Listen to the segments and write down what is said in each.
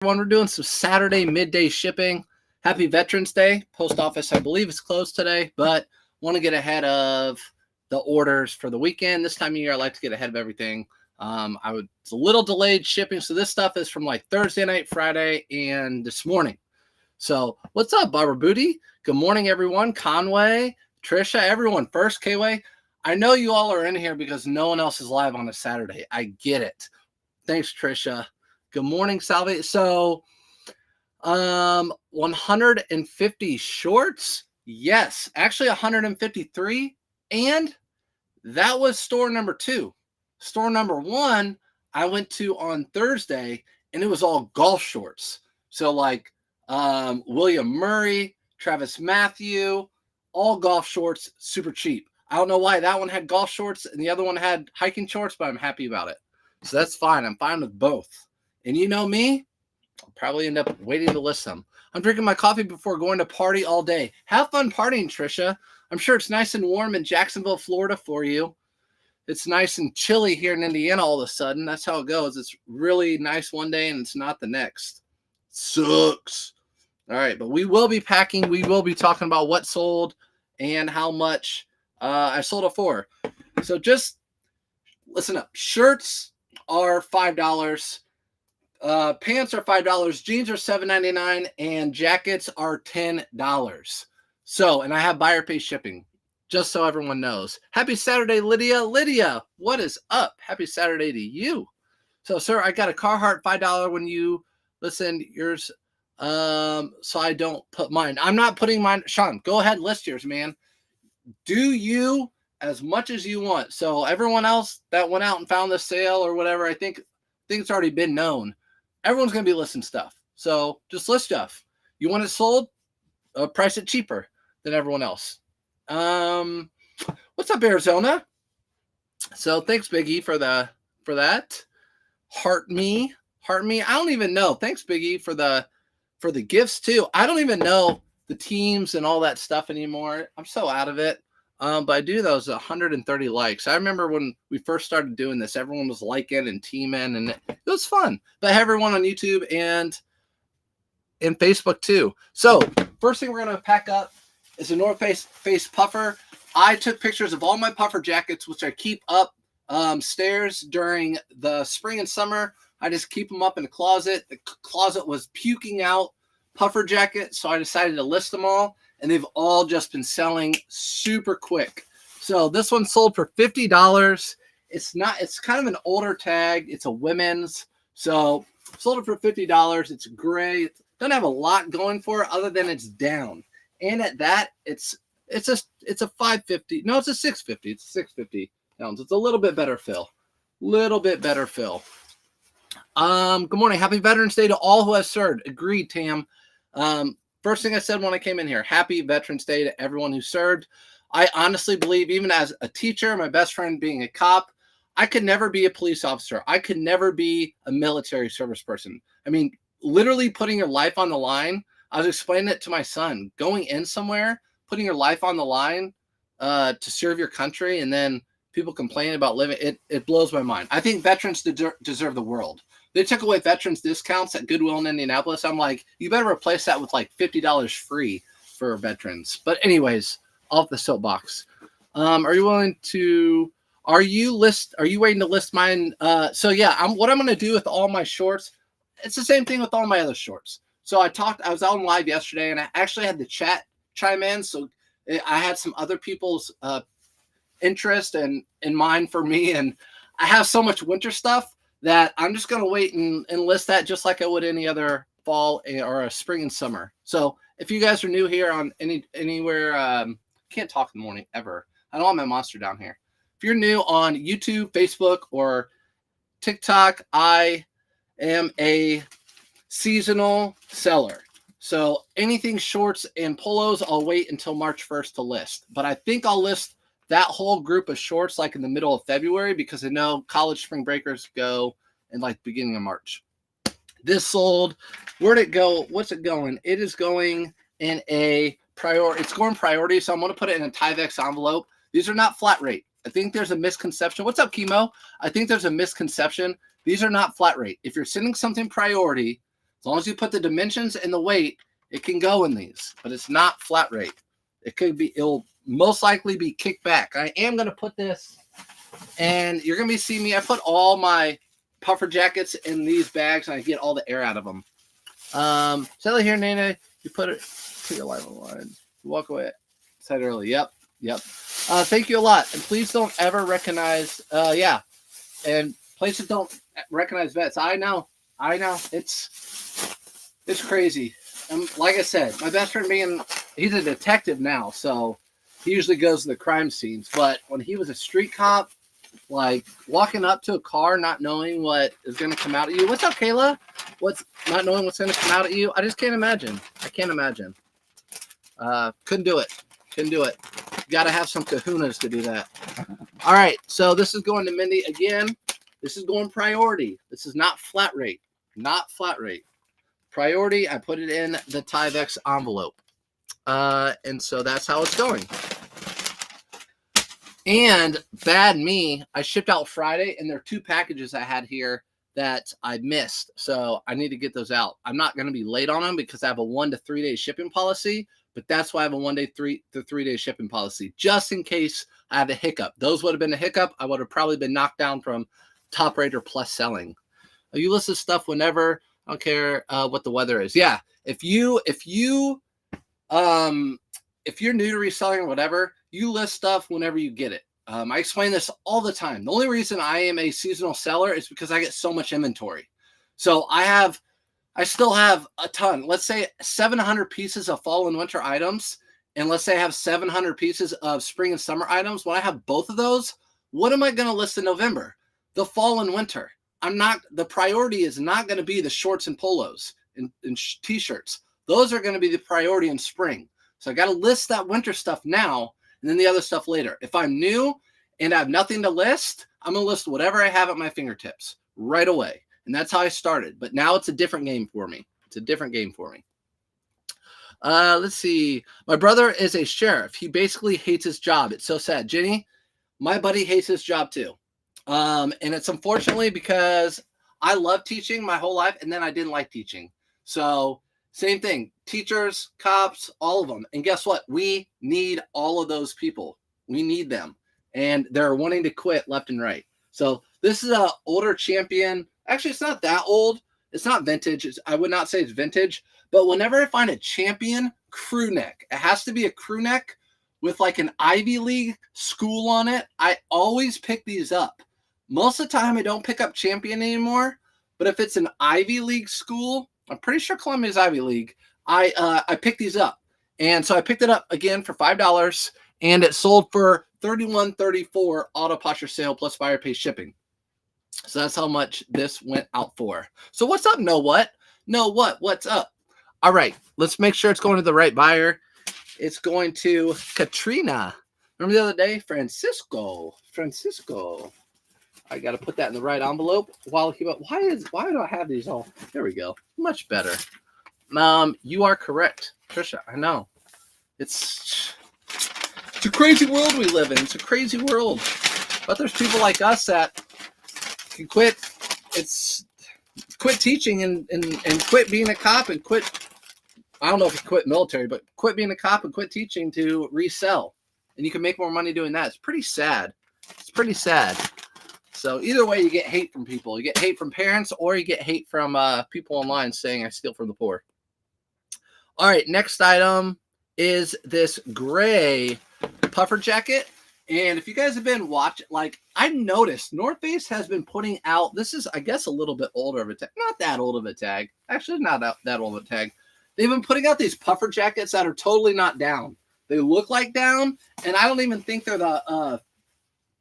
Everyone, we're doing some Saturday midday shipping. Happy Veterans Day. Post office, I believe, is closed today, but want to get ahead of the orders for the weekend. This time of year, I like to get ahead of everything. It's a little delayed shipping, so this stuff is from like Thursday night, Friday, and this morning. So what's up, Barbara Booty? Good morning, everyone. Conway, Trisha, everyone. First, K-Way. I know you all are in here because no one else is live on a Saturday. I get it. Thanks, Trisha. Good morning, Salve. So, 150 shorts. Yes, actually 153. And that was store number 2. Store number 1, I went to on Thursday, and it was all golf shorts. So like William Murray, Travis Matthew, all golf shorts, super cheap. I don't know why that one had golf shorts and the other one had hiking shorts, but I'm happy about it. So that's fine. I'm fine with both. And you know me, I'll probably end up waiting to list them. I'm drinking my coffee before going to party all day. Have fun partying, Trisha. I'm sure it's nice and warm in Jacksonville, Florida for you. It's nice and chilly here in Indiana all of a sudden. That's how it goes. It's really nice one day and it's not the next. Sucks. All right, but we will be packing. We will be talking about what sold and how much I sold it for. So just listen up. Shirts are $5. Pants are $5, jeans are $7.99, and jackets are $10. So, and I have buyer pay shipping, just so everyone knows. Happy Saturday, Lydia. Lydia, what is up? Happy Saturday to you. So, sir, I got a Carhartt $5 when you listen yours. So I don't put mine. I'm not putting mine. Sean, go ahead, list yours, man. Do you as much as you want. So everyone else that went out and found the sale or whatever, I think it's already been known. Everyone's going to be listing stuff. So just list stuff. You want it sold, price it cheaper than everyone else. What's up, Arizona? So thanks, Biggie, for that. Heart me. I don't even know. Thanks, Biggie, for the gifts too. I don't even know the teams and all that stuff anymore. I'm so out of it. But I do those 130 likes. I remember when we first started doing this, everyone was liking and teaming, and it was fun. But I have everyone on YouTube and Facebook too. So first thing we're going to pack up is a North Face puffer. I took pictures of all my puffer jackets, which I keep up stairs during the spring and summer. I just keep them up in the closet. The closet was puking out puffer jackets, so I decided to list them all. And they've all just been selling super quick. So this one sold for $50. It's kind of an older tag. It's a women's. So sold it for $50. It's gray. It doesn't have a lot going for it other than it's down. And at that, it's a 550. No, it's a 650. It's a 650 pounds. It's a little bit better fill. Good morning. Happy Veterans Day to all who have served. Agreed, Tam. First thing I said when I came in here, happy Veterans Day to everyone who served. I honestly believe, even as a teacher, my best friend being a cop, I could never be a police officer. I could never be a military service person. I mean, literally putting your life on the line. I was explaining it to my son. Going in somewhere, putting your life on the line to serve your country, and then people complaining about living, it blows my mind. I think veterans deserve the world. They took away veterans discounts at Goodwill in Indianapolis. I'm like, you better replace that with like $50 free for veterans. But anyways, off the soapbox. Are you waiting to list mine? So yeah, what I'm going to do with all my shorts, it's the same thing with all my other shorts. So I was on live yesterday and I actually had the chat chime in. So I had some other people's interest and in mind for me. And I have so much winter stuff that I'm just going to wait and list that just like I would any other fall or a spring and summer. So if you guys are new here on anywhere, can't talk in the morning ever. I don't have my monster down here. If you're new on YouTube, Facebook, or TikTok, I am a seasonal seller. So anything shorts and polos, I'll wait until March 1st to list. But I think I'll list that whole group of shorts like in the middle of February because I know college spring breakers go in like beginning of March. This sold. Where'd it go? What's it going? It is going in a priority. It's going priority, so I'm going to put it in a Tyvek envelope. These are not flat rate. I think there's a misconception. What's up, Chemo? I think there's a misconception. These are not flat rate. If you're sending something priority, As long as you put the dimensions and the weight, it can go in these, but it's not flat rate. It'll most likely be kicked back. I am going to put this, and you're going to be seeing me. I put all my puffer jackets in these bags, and I get all the air out of them. Sally here, Nana, you put your life on the line. Walk away. Said early. Yep. Thank you a lot. And please don't ever recognize, and places don't recognize vets. I know. It's crazy. Like I said, my best friend he's a detective now, so he usually goes to the crime scenes. But when he was a street cop, like walking up to a car, not knowing what is going to come out at you. What's up, Kayla? Not knowing what's going to come out at you? I just can't imagine. I can't imagine. Couldn't do it. You got to have some kahunas to do that. All right, so this is going to Mindy again. This is going priority. This is not flat rate. Priority, I put it in the Tyvek envelope. And so that's how it's going. And bad me, I shipped out Friday, and there are 2 packages I had here that I missed. So I need to get those out. I'm not going to be late on them because I have a 1 to 3 day shipping policy, but that's why I have a 1 day, 3 to 3 day shipping policy, just in case I have a hiccup. Those would have been a hiccup. I would have probably been knocked down from top rate or plus selling. You list this stuff whenever. I don't care what the weather is. Yeah, if you're new to reselling or whatever, you list stuff whenever you get it. I explain this all the time. The only reason I am a seasonal seller is because I get so much inventory. So I still have a ton. Let's say 700 pieces of fall and winter items, and let's say I have 700 pieces of spring and summer items. When I have both of those, what am I going to list in November? The fall and winter. The priority is not going to be the shorts and polos and t-shirts. Those are going to be the priority in spring. So I got to list that winter stuff now and then the other stuff later. If I'm new and I have nothing to list, I'm going to list whatever I have at my fingertips right away. And that's how I started. But now it's a different game for me. Let's see. My brother is a sheriff. He basically hates his job. It's so sad. Jenny, my buddy hates his job too. And it's unfortunately because I love teaching my whole life, and then I didn't like teaching. So same thing, teachers, cops, all of them. And guess what? We need all of those people. We need them. And they're wanting to quit left and right. So this is an older champion. Actually, it's not that old. It's not vintage. I would not say it's vintage. But whenever I find a champion crew neck, it has to be a crew neck with like an Ivy League school on it. I always pick these up. Most of the time, I don't pick up champion anymore. But if it's an Ivy League school, I'm pretty sure Columbia's Ivy League, I picked these up. And so I picked it up again for $5, and it sold for $31.34 auto posture sale plus buyer pay shipping. So that's how much this went out for. So what's up, What's up? All right, let's make sure it's going to the right buyer. It's going to Katrina. Remember the other day? Francisco. I got to put that in the right envelope. Why do I have these all? There we go. Much better. You are correct, Trisha. I know. It's a crazy world we live in. It's a crazy world. But there's people like us that can quit. Quit teaching and quit being a cop and quit. I don't know if you quit military, but quit being a cop and quit teaching to resell. And you can make more money doing that. It's pretty sad. So either way, you get hate from people. You get hate from parents, or you get hate from people online saying I steal from the poor. All right, next item is this gray puffer jacket. And if you guys have been watching, I've noticed North Face has been putting out, this is, I guess, a little bit older of a tag. Not that old of a tag. Actually, not that old of a tag. They've been putting out these puffer jackets that are totally not down. They look like down, and I don't even think they're the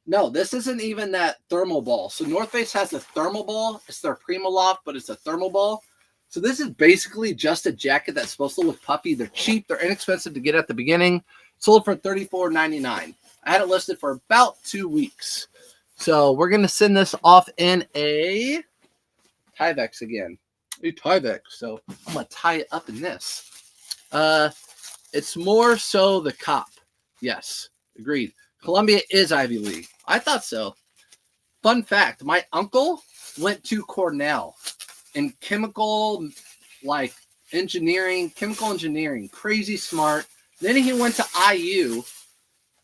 no, this isn't even that thermal ball. So North Face has a thermal ball. It's their Prima Loft, but it's a thermal ball. So this is basically just a jacket that's supposed to look puffy. They're cheap. They're inexpensive to get at the beginning. Sold for $34.99. I had it listed for about 2 weeks. So we're going to send this off in a Tyvek again. A Tyvek. So I'm going to tie it up in this. It's more so the cop. Yes, agreed. Columbia is Ivy League. I thought so. Fun fact, my uncle went to Cornell in chemical like engineering, chemical engineering, crazy smart. Then he went to IU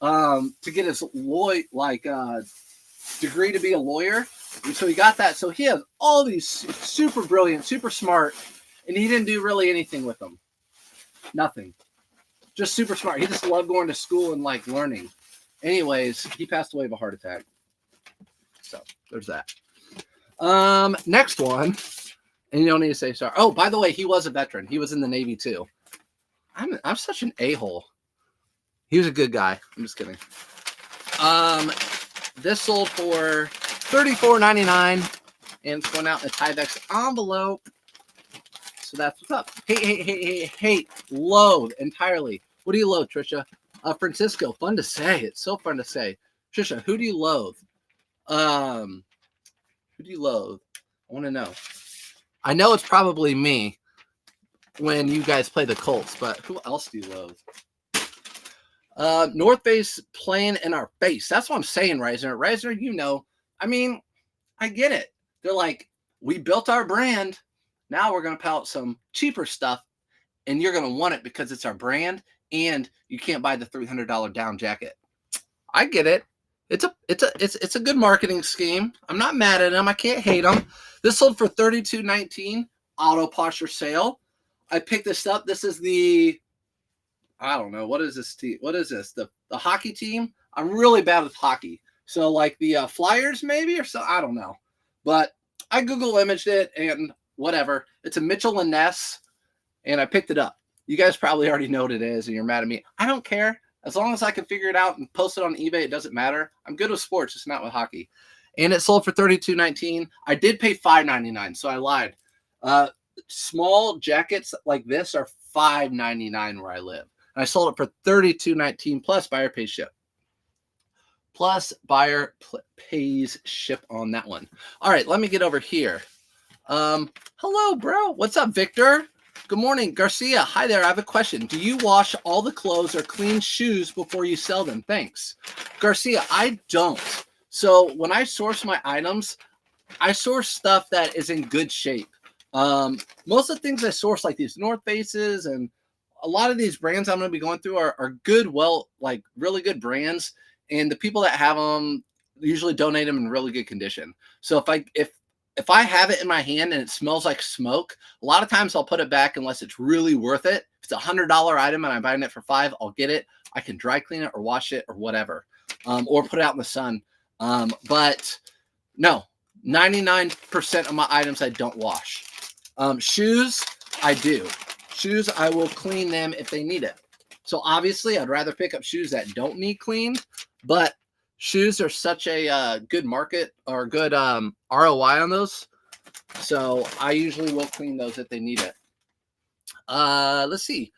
to get his degree to be a lawyer. So he got that. So he has all these super brilliant, super smart, and he didn't do really anything with them. Nothing. Just super smart. He just loved going to school and like learning. Anyways, he passed away of a heart attack. So there's that. Next one. And you don't need to say sorry. Oh, by the way, he was a veteran. He was in the Navy too. I'm such an a-hole. He was a good guy. I'm just kidding. This sold for $34.99, and it's going out in a Tyvek envelope. So that's what's up. Hey, loathe entirely. What do you loathe, Trisha? Francisco, fun to say. It's so fun to say. Trisha, who do you loathe? Who do you loathe? I want to know. I know it's probably me when you guys play the Colts, but who else do you loathe? North Face playing in our face. That's what I'm saying, Reisner. Reisner, you know, I mean, I get it. They're like, we built our brand. Now we're going to put out some cheaper stuff, and you're going to want it because it's our brand, and you can't buy the $300 down jacket. I get it. It's a good marketing scheme. I'm not mad at them. I can't hate them. This sold for $32.19. Auto posture sale. I picked this up. This is the, I don't know, what is this team? What is this? The hockey team? I'm really bad with hockey. So like the Flyers maybe or so, I don't know. But I Google imaged it and whatever. It's a Mitchell and Ness, and I picked it up. You guys probably already know what it is, and you're mad at me. I don't care. As long as I can figure it out and post it on eBay, it doesn't matter. I'm good with sports, just not with hockey. And it sold for $32.19. I did pay $5.99, so I lied. Small jackets like this are $5.99 where I live. And I sold it for $32.19 plus buyer pays ship. Plus buyer pays ship on that one. All right, let me get over here. Hello, bro. What's up, Victor? Good morning, Garcia. Hi there. I have a question. Do you wash all the clothes or clean shoes before you sell them? Thanks. Garcia, I don't. So when I source my items, I source stuff that is in good shape. Most of the things I source, like these North Faces and a lot of these brands I'm going to be going through are good, like really good brands. And the people that have them usually donate them in really good condition. So if I have it in my hand and it smells like smoke, a lot of times I'll put it back unless it's really worth it. If it's a $100 item and I'm buying it for $5, I'll get it. I can dry clean it or wash it or whatever, or put it out in the sun. But no, 99% of my items I don't wash. Shoes, I do. Shoes, I will clean them if they need it. So obviously, I'd rather pick up shoes that don't need cleaned, but shoes are such a good market or good ROI on those. So I usually will clean those if they need it. Let's see.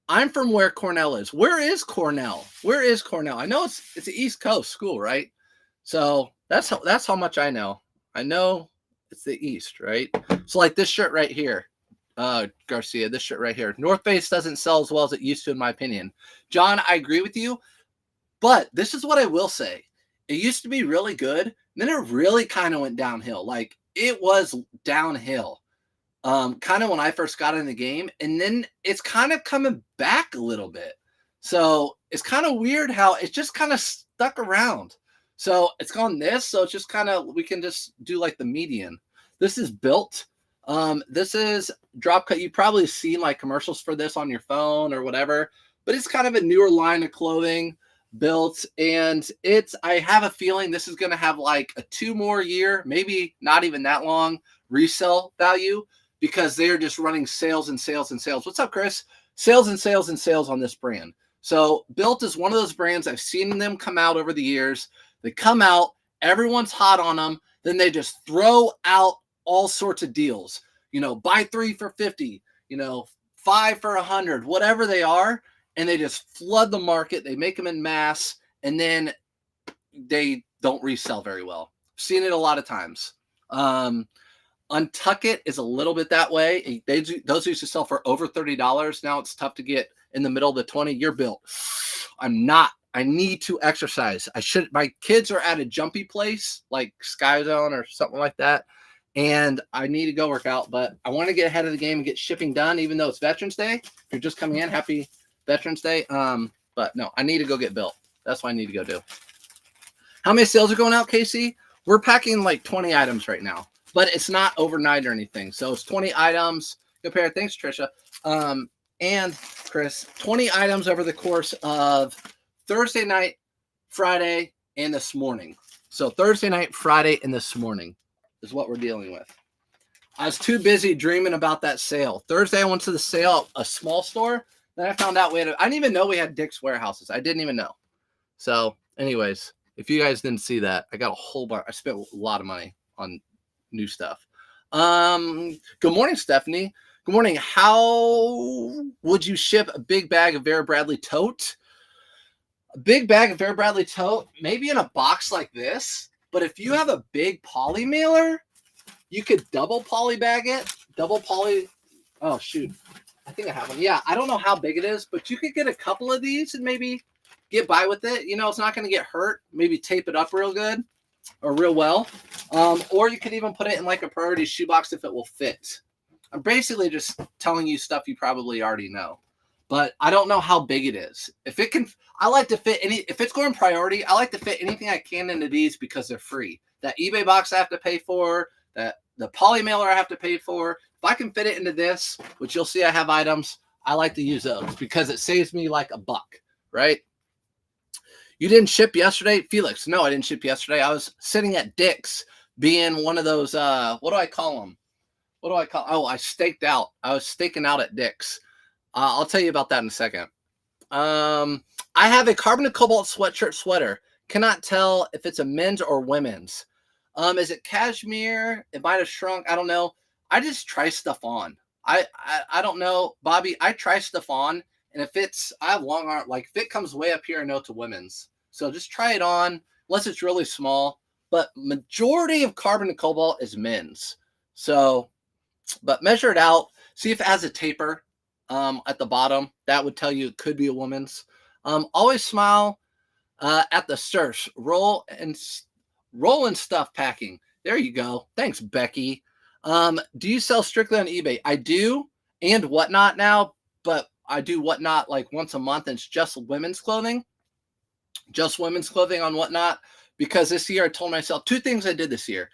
I'm from where Cornell is. Where is Cornell? Where is Cornell? I know it's the East Coast school, right? So that's how much I know. I know it's the East, right? So like this shirt right here, Garcia, this shirt right here. North Face doesn't sell as well as it used to, in my opinion. John, I agree with you. But this is what I will say. It used to be really good. And then it really kind of went downhill. Like it was downhill kind of when I first got in the game. And then it's kind of coming back a little bit. So it's kind of weird how it's just kind of stuck around. So it's gone this. So it's just kind of, we can just do like the median. This is built. This is drop cut. You've probably seen like commercials for this on your phone or whatever. But it's kind of a newer line of clothing. Built, and I have a feeling this is going to have like a 2 more year, maybe not even that long resale value, because they're just running sales and sales and sales. What's up, Chris? Sales and sales and sales on this brand. So Built is one of those brands I've seen them come out over the years. They come out, everyone's hot on them, then they just throw out all sorts of deals. You know, buy 3 for 50, 5 for 100, whatever they are. And they just flood the market. They make them in mass, and then they don't resell very well. Seen it a lot of times. Untuck It is a little bit that way. Those used to sell for over $30. Now it's tough to get in the middle of the 20. You're Built. I'm not. I need to exercise. My kids are at a jumpy place like Sky Zone or something like that. and I need to go work out, but I want to get ahead of the game and get shipping done, even though it's Veterans Day. If you're just coming in, happy Veterans Day. But no, I need to go get built. That's what I need to go do. How many sales are going out, Casey? We're packing like 20 items right now, but it's not overnight or anything. So it's 20 items. Compare. Thanks, Trisha. And Chris, 20 items over the course of Thursday night, Friday, and this morning. So Thursday night, Friday, and this morning is what we're dealing with. I was too busy dreaming about that sale. Thursday, I went to the sale, a small store. Then I found out I didn't even know we had Dick's Warehouses. I didn't even know. So anyways, if you guys didn't see that, I got a whole bunch. I spent a lot of money on new stuff. Good morning, Stephanie. Good morning. How would you ship a big bag of Vera Bradley tote? A big bag of Vera Bradley tote, maybe in a box like this. But if you have a big poly mailer, you could double poly bag it. Double poly. Oh, shoot. I think I have one. Yeah, I don't know how big it is, but you could get a couple of these and maybe get by with it. You know, it's not going to get hurt. Maybe tape it up real good or real well. Or you could even put it in like a priority shoebox if it will fit. I'm basically just telling you stuff you probably already know, but I don't know how big it is. If it can, I like to fit if it's going priority, I like to fit anything I can into these because they're free. That eBay box I have to pay for, that the poly mailer I have to pay for. If I can fit it into this, which you'll see I have items, I like to use those because it saves me like $1, right? You didn't ship yesterday, Felix? No, I didn't ship yesterday. I was sitting at Dick's being one of those, what do I call them? Oh, I staked out. I was staking out at Dick's. I'll tell you about that in a second. I have a carbon and cobalt sweater. Cannot tell if it's a men's or women's. Is it cashmere? It might have shrunk. I don't know. I just try stuff on. I don't know, Bobby. I try stuff on, and if I have long arm. Like if it comes way up here, I know it's a women's. So just try it on, unless it's really small. But majority of carbon and cobalt is men's. So. But measure it out. See if it has a taper at the bottom. That would tell you it could be a woman's. Always smile at the surf. Roll and stuff packing. There you go. Thanks, Becky. Do you sell strictly on eBay? I do, and Whatnot now, but I do Whatnot like once a month, and it's just women's clothing. Just women's clothing on Whatnot. Because this year I told myself 2 things I did this year.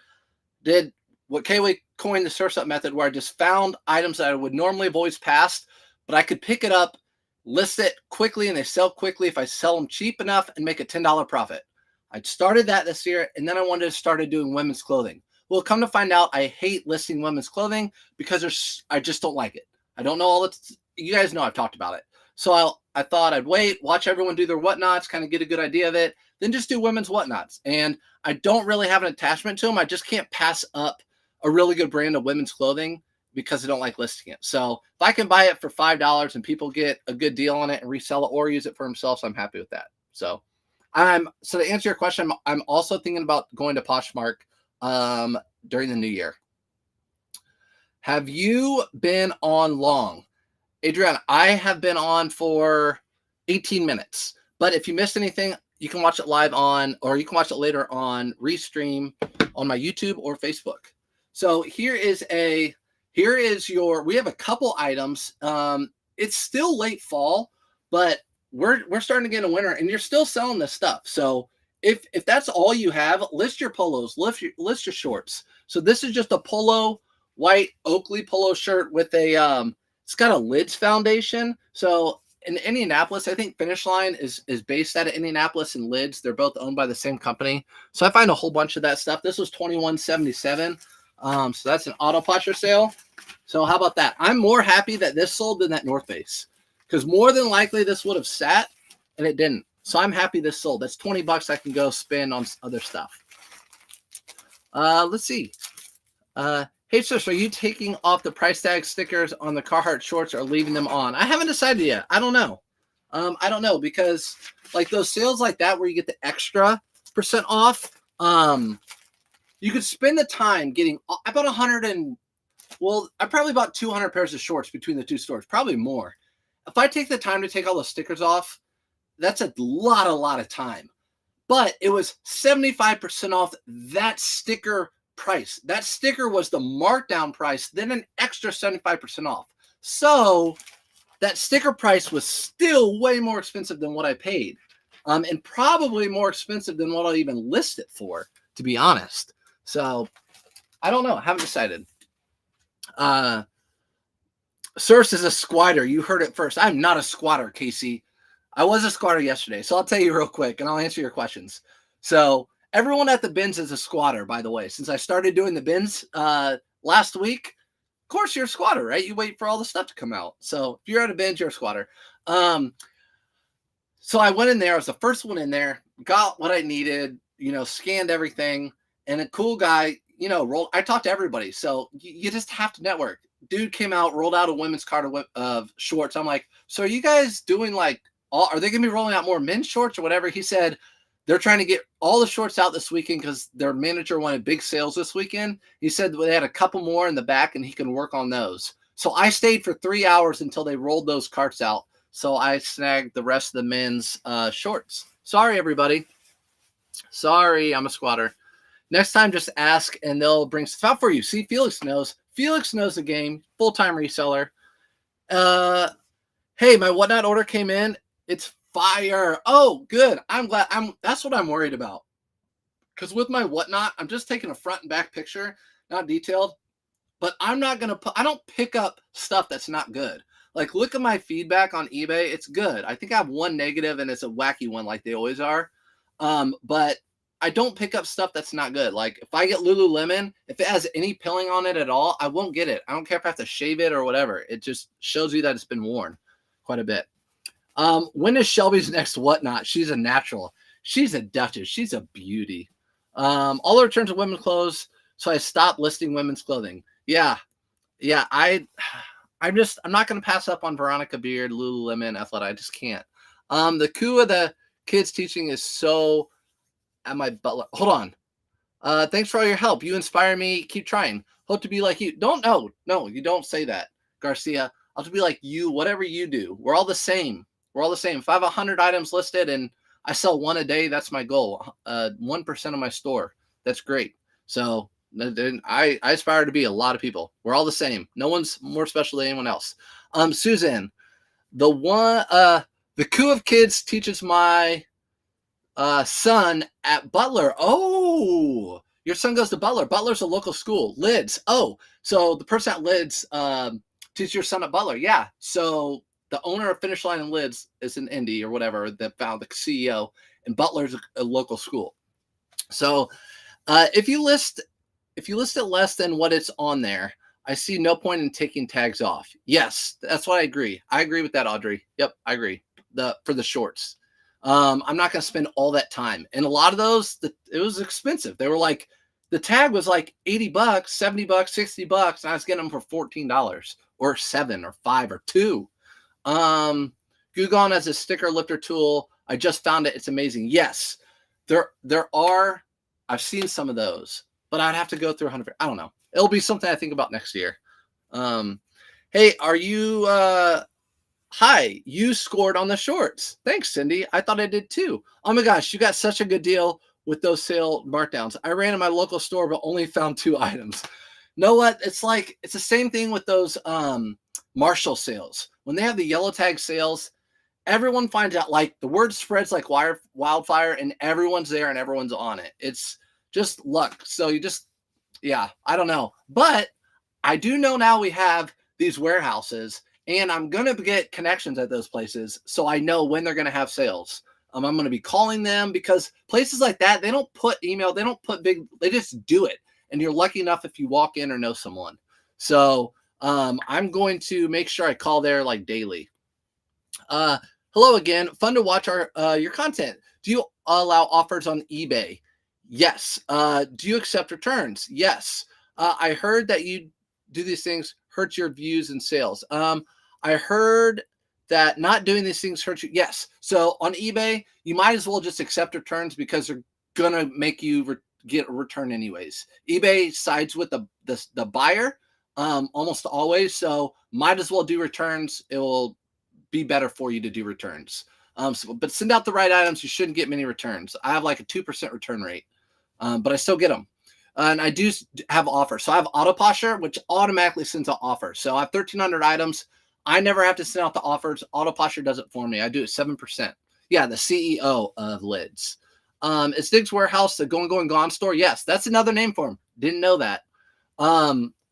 Did what K-Way coined the surf's up method, where I just found items that I would normally have always passed, but I could pick it up, list it quickly, and they sell quickly if I sell them cheap enough and make a $10 profit. I started that this year, and then I wanted to start doing women's clothing. Well, come to find out, I hate listing women's clothing because I just don't like it. I don't know all the, you guys know I've talked about it. So I thought I'd wait, watch everyone do their whatnots, kind of get a good idea of it, then just do women's whatnots. And I don't really have an attachment to them. I just can't pass up a really good brand of women's clothing because I don't like listing it. So if I can buy it for $5 and people get a good deal on it and resell it or use it for themselves, I'm happy with that. So to answer your question, I'm also thinking about going to Poshmark during the new year. Have you been on long? Adrian, I have been on for 18 minutes. But if you missed anything, you can watch it live or you can watch it later on Restream on my YouTube or Facebook. So we have a couple items. It's still late fall, but we're starting to get into winter, and you're still selling this stuff. So if that's all you have, list your polos, list your shorts. So this is just a polo, white Oakley polo shirt with it's got a lids foundation. So in Indianapolis, I think Finish Line is based out of Indianapolis, and Lids, they're both owned by the same company. So I find a whole bunch of that stuff. This was $21.77. So that's an auto posture sale. So how about that? I'm more happy that this sold than that North Face, because more than likely this would have sat and it didn't. So I'm happy this sold. That's $20 I can go spend on other stuff. Let's see. Hey, sis, are you taking off the price tag stickers on the Carhartt shorts or leaving them on? I haven't decided yet. I don't know. I don't know, because like those sales like that where you get the extra % off, you could spend the time getting about I probably bought 200 pairs of shorts between the two stores, probably more. If I take the time to take all those stickers off, that's a lot of time. But it was 75% off that sticker price. That sticker was the markdown price, then an extra 75% off. So that sticker price was still way more expensive than what I paid. And probably more expensive than what I'll even list it for, to be honest. So I don't know. I haven't decided. Source is a squatter. You heard it first. I'm not a squatter, Casey. I was a squatter yesterday. So I'll tell you real quick and I'll answer your questions. So everyone at the bins is a squatter, by the way. Since I started doing the bins last week, of course you're a squatter, right? You wait for all the stuff to come out. So if you're at a bins, you're a squatter. So I went in there. I was the first one in there, got what I needed, scanned everything. And a cool guy, I talked to everybody. So you just have to network. Dude came out, rolled out a women's cart of shorts. I'm like, so are you guys doing are they going to be rolling out more men's shorts or whatever? He said they're trying to get all the shorts out this weekend because their manager wanted big sales this weekend. He said they had a couple more in the back and he can work on those. So I stayed for 3 hours until they rolled those carts out. So I snagged the rest of the men's shorts. Sorry, everybody. Sorry, I'm a squatter. Next time, just ask and they'll bring stuff out for you. See, Felix knows. Felix knows the game. Full-time reseller. Hey, my whatnot order came in. It's fire. Oh, good. I'm glad. That's what I'm worried about. Because with my whatnot, I'm just taking a front and back picture, not detailed. But I'm not going to I don't pick up stuff that's not good. Like, look at my feedback on eBay. It's good. I think I have one negative, and it's a wacky one like they always are. But I don't pick up stuff that's not good. Like, if I get Lululemon, if it has any pilling on it at all, I won't get it. I don't care if I have to shave it or whatever. It just shows you that it's been worn quite a bit. When is Shelby's next whatnot? She's a natural. She's a duchess. She's a beauty. All the returns of women's clothes, so I stopped listing women's clothing. Yeah. I'm not going to pass up on Veronica Beard, Lululemon, Athleta. I just can't. The coup of the kids teaching is so at my butt. Hold on. Thanks for all your help. You inspire me. Keep trying. Hope to be like you. No, you don't say that, Garcia. I'll just be like you, whatever you do. We're all the same. If I have 100 items listed and I sell one a day, that's my goal. 1% of my store. That's great. So I aspire to be a lot of people. We're all the same. No one's more special than anyone else. Susan, the coup of kids teaches my son at Butler. Oh, your son goes to Butler. Butler's a local school. Lids. Oh, so the person at Lids teaches your son at Butler. Yeah. So the owner of Finish Line and Lids is in Indy or whatever that found the CEO, and Butler's a local school. So if you list it less than what it's on there, I see no point in taking tags off. Yes, that's what I agree. I agree with that, Audrey. Yep, I agree. For the shorts. I'm not going to spend all that time. And a lot of those, it was expensive. They were like, the tag was like $80, $70, $60, and I was getting them for $14 or $7 or $5 or $2. Gugon as a sticker lifter tool. I just found it. It's amazing. Yes, there are. I've seen some of those, but I'd have to go through 100. I don't know. It'll be something I think about next year. Hey, are you? Hi, you scored on the shorts. Thanks, Cindy. I thought I did too. Oh my gosh, you got such a good deal with those sale markdowns. I ran in my local store, but only found 2 items. Know what? It's the same thing with those Marshall sales. When they have the yellow tag sales, everyone finds out, like, the word spreads like wildfire, and everyone's there and everyone's on it. It's just luck. So I don't know. But I do know now we have these warehouses, and I'm going to get connections at those places so I know when they're going to have sales. I'm going to be calling them because places like that, they don't put email, they don't put they just do it. And you're lucky enough if you walk in or know someone. So I'm going to make sure I call there like daily. Hello again. Fun to watch your content. Do you allow offers on eBay? Yes. Do you accept returns? Yes. I heard that you do these things hurts your views and sales. I heard that not doing these things hurts you. Yes. So on eBay, you might as well just accept returns because they're going to make you get a return anyways. eBay sides with the buyer almost always. So might as well do returns. It will be better for you to do returns. But send out the right items. You shouldn't get many returns. I have like a 2% return rate, but I still get them. And I do have offers. So I have auto posture, which automatically sends out offers. So I have 1,300 items. I never have to send out the offers. Auto posture does it for me. I do it 7%. Yeah, the CEO of lids. Is Diggs Warehouse the Going Gone store? Yes, that's another name for him. Didn't know that.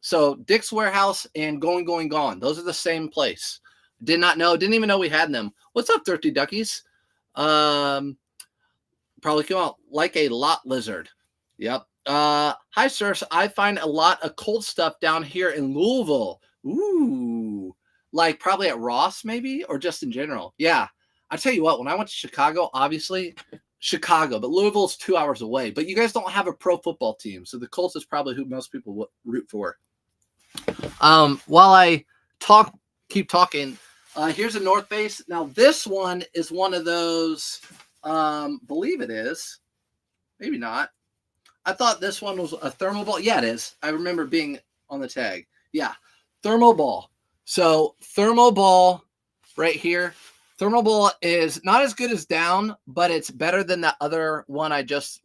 So Dick's Warehouse and Going Gone. Those are the same place. Did not know. Didn't even know we had them. What's up, Thrifty Duckies? Probably came out like a lot lizard. Yep. Hi, sirs. I find a lot of cold stuff down here in Louisville. Ooh. Like probably at Ross, maybe, or just in general. Yeah. I tell you what, when I went to Chicago, obviously Chicago, but Louisville's 2 hours away. But you guys don't have a pro football team, so the Colts is probably who most people would root for. While I keep talking, here's a North Face. Now this one is one of those, believe it is, maybe not. I thought this one was a thermal ball. Yeah, it is. I remember being on the tag. Yeah, thermal ball. So thermal ball right here. Thermal ball is not as good as down, but it's better than the other one I just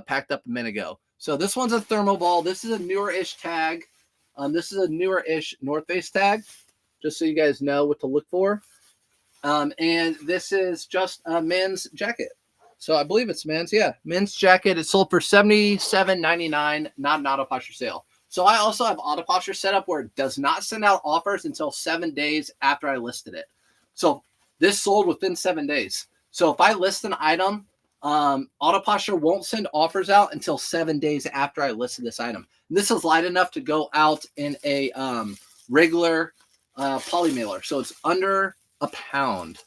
packed up a minute ago. So this one's a thermal ball. This is a newer-ish tag. This is a newer-ish North Face tag, just so you guys know what to look for. And this is just a men's jacket. So I believe it's men's. Yeah, men's jacket. It's sold for $77.99, not an auto posture sale. So I also have auto posture set up where it does not send out offers until 7 days after I listed it. So this sold within 7 days. So if I list an item, auto posture won't send offers out until 7 days after I listed this item. And this is light enough to go out in a regular poly mailer. So it's under a pound.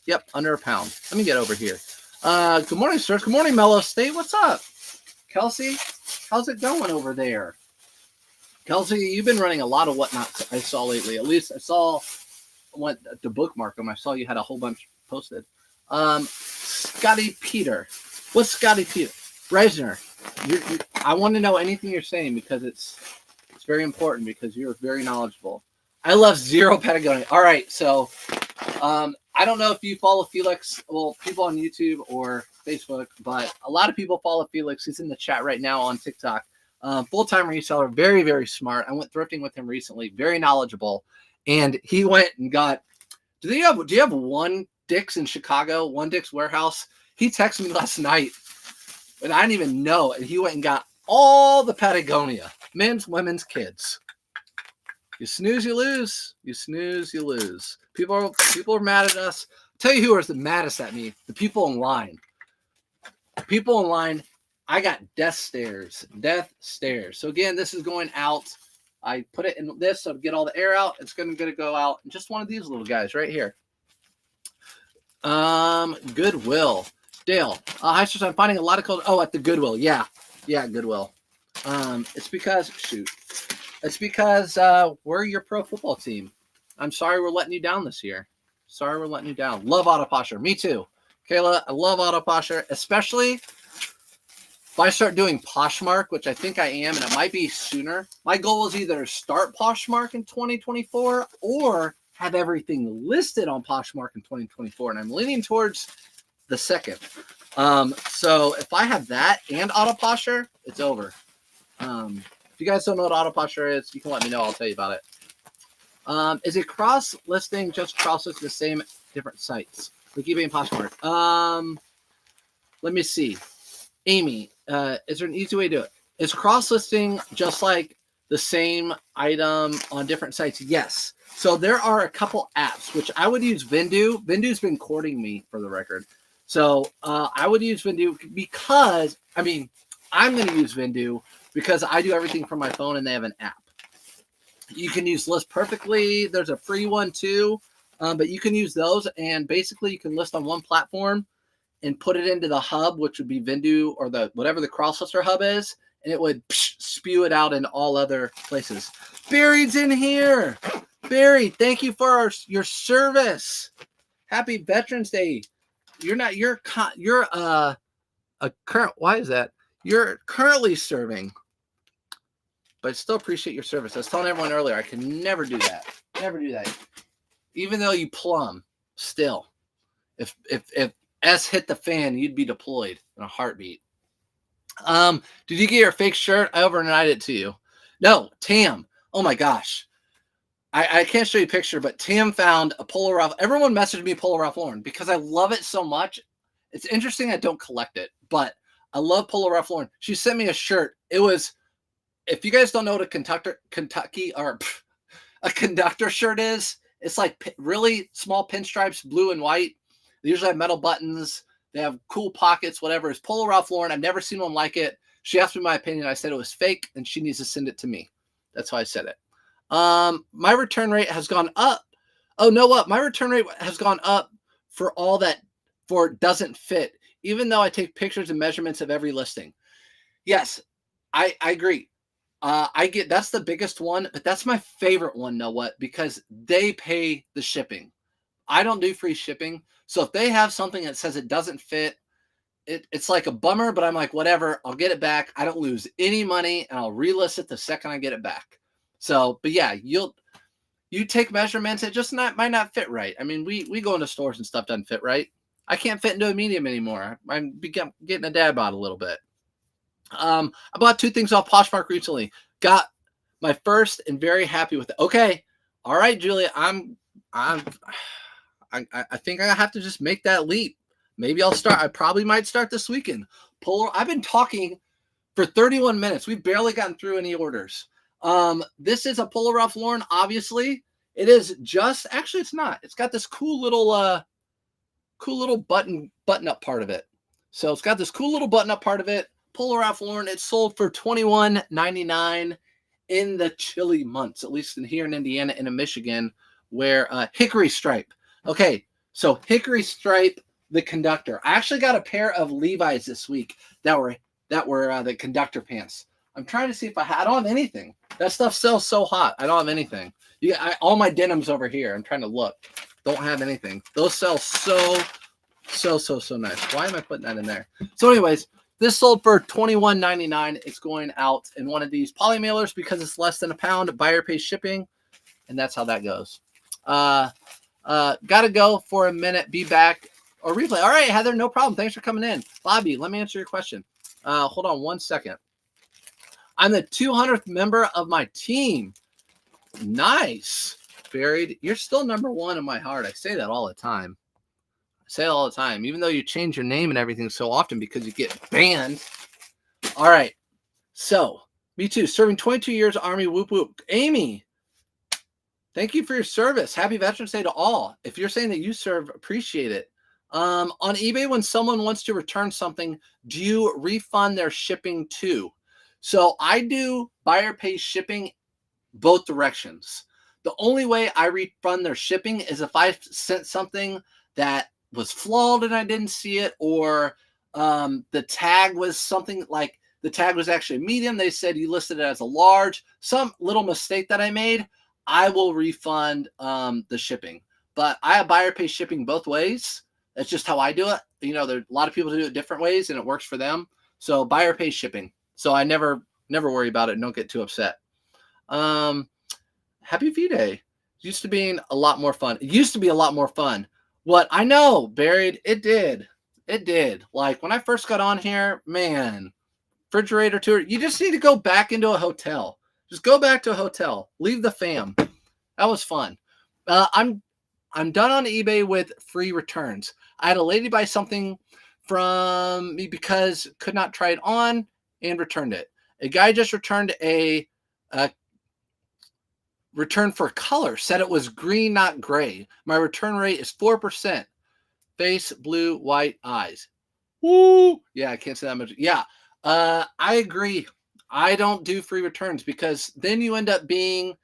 Yep, under a pound. Let me get over here. Good morning, sirs. Good morning, Mellow State. What's up? Kelsey, how's it going over there? Kelsey, you've been running a lot of whatnot I saw lately. At least I went to bookmark them. I saw you had a whole bunch posted. Scotty Peter. What's Scotty Peter? Reisner. I want to know anything you're saying because it's very important because you're very knowledgeable. I love zero Patagonia. All right, so I don't know if you follow Felix, well, people on YouTube or Facebook, but a lot of people follow Felix. He's in the chat right now on TikTok. Full-time reseller, very, very smart. I went thrifting with him recently, very knowledgeable. And he went and got, do you have one Dick's in Chicago, one Dick's Warehouse? He texted me last night, and I didn't even know. And he went and got all the Patagonia, men's, women's, kids. You snooze, you lose. You snooze, you lose. People are mad at us. I'll tell you who is the maddest at me. The people in line. People in line. I got death stares. Death stares. So again, this is going out. I put it in this so to get all the air out. It's going to go out in just one of these little guys right here. Goodwill. Dale. Hi, sirs. I'm finding a lot of cold. Oh, at the Goodwill. Yeah, Goodwill. It's because we're your pro football team. I'm sorry we're letting you down this year. Sorry we're letting you down. Love auto posture. Me too. Kayla, I love auto posture, especially if I start doing Poshmark, which I think I am, and it might be sooner. My goal is either start Poshmark in 2024 or have everything listed on Poshmark in 2024. And I'm leaning towards the second. So if I have that and auto posture, it's over. If you guys don't know what auto posture is, you can let me know. I'll tell you about it. Is it cross listing just cross listing the same different sites like eBay and Poshmark? Let me see. Amy, is there an easy way to do it? Is cross listing just like the same item on different sites? Yes. So there are a couple apps which I would use. Vendu. Vendu's been courting me for the record. So I would use Vendu because I'm going to use Vendu because I do everything from my phone and they have an app. You can use List Perfectly. There's a free one too, but you can use those and basically you can list on one platform and put it into the hub, which would be Vendu or whatever the cross-lister hub is, and it would spew it out in all other places. Barry's in here. Barry, thank you for your service. Happy Veterans Day. You're a current. Why is that? You're currently serving, but I still appreciate your service. I was telling everyone earlier, I can never do that. Never do that. Even though you plumb, still, if S hit the fan, you'd be deployed in a heartbeat. Did you get your fake shirt? I overnighted it to you. No, Tam. Oh my gosh. I can't show you a picture, but Tam found a Polo Ralph. Everyone messaged me Polo Ralph Lauren because I love it so much. It's interesting I don't collect it, but I love Polo Ralph Lauren. She sent me a shirt. It was, if you guys don't know what a Kentucky or a conductor shirt is, it's like really small pinstripes, blue and white. They usually have metal buttons. They have cool pockets, whatever. It's Polo Ralph Lauren. I've never seen one like it. She asked me my opinion. I said it was fake, and she needs to send it to me. That's how I said it. My return rate has gone up. Oh, no, what? My return rate has gone up for all that for doesn't fit, even though I take pictures and measurements of every listing. Yes, I agree. I get that's the biggest one, but that's my favorite one. Know what? Because they pay the shipping. I don't do free shipping. So if they have something that says it doesn't fit, it's like a bummer, but I'm like, whatever, I'll get it back. I don't lose any money, and I'll relist it the second I get it back. So, but yeah, you take measurements. It just might not fit right. I mean, we go into stores and stuff doesn't fit right. I can't fit into a medium anymore. I'm getting a dad bod a little bit. I bought 2 things off Poshmark recently. Got my first and very happy with it. Okay, all right, Julia, I think I have to just make that leap. Maybe I'll start. I probably might start this weekend. I've been talking for 31 minutes. We've barely gotten through any orders. This is a Polo Ralph Lauren. Obviously, it is just. Actually, it's not. It's got this cool little button up part of it. So it's got this cool little button up part of it. Polo Ralph Lauren. It's sold for $21.99 in the chilly months, at least here in Indiana and in Michigan, where hickory stripe. Okay, so hickory stripe, the conductor. I actually got a pair of Levi's this week that were the conductor pants. I'm trying to see if I don't have anything. That stuff sells so hot. I don't have anything. All my denim's over here. I'm trying to look. Don't have anything. Those sell so nice. Why am I putting that in there? So anyways, this sold for $21.99. It's going out in one of these poly mailers because it's less than a pound. Buyer pays shipping, and that's how that goes. Gotta go for a minute. Be back or replay. All right, Heather, no problem. Thanks for coming in. Bobby, let me answer your question. Hold on 1 second. I'm the 200th member of my team. Nice. Buried. You're still number 1 in my heart. I say that all the time. Even though you change your name and everything so often because you get banned. All right. So, me too. Serving 22 years Army. Whoop, whoop. Amy, thank you for your service. Happy Veterans Day to all. If you're saying that you serve, appreciate it. On eBay, when someone wants to return something, do you refund their shipping too? So I do buyer pays shipping both directions. The only way I refund their shipping is if I sent something that was flawed and I didn't see it, or the tag was something like the tag was actually a medium. They said you listed it as a large. Some little mistake that I made, I will refund the shipping. But I have buyer pay shipping both ways. That's just how I do it. You know, there are a lot of people who do it different ways, and it works for them. So buyer pay shipping. So I never worry about it and don't get too upset. Happy V-Day. It used to be a lot more fun. What? I know, Buried. It did. Like when I first got on here, man, refrigerator tour. You just need to go back into a hotel. Just go back to a hotel. Leave the fam. That was fun. I'm done on eBay with free returns. I had a lady buy something from me because could not try it on and returned it. A guy just returned a return for color, said it was green, not gray. My return rate is 4%. Face, blue, white, eyes. Woo! Yeah, I can't say that much. Yeah, I agree. I don't do free returns because then you end up being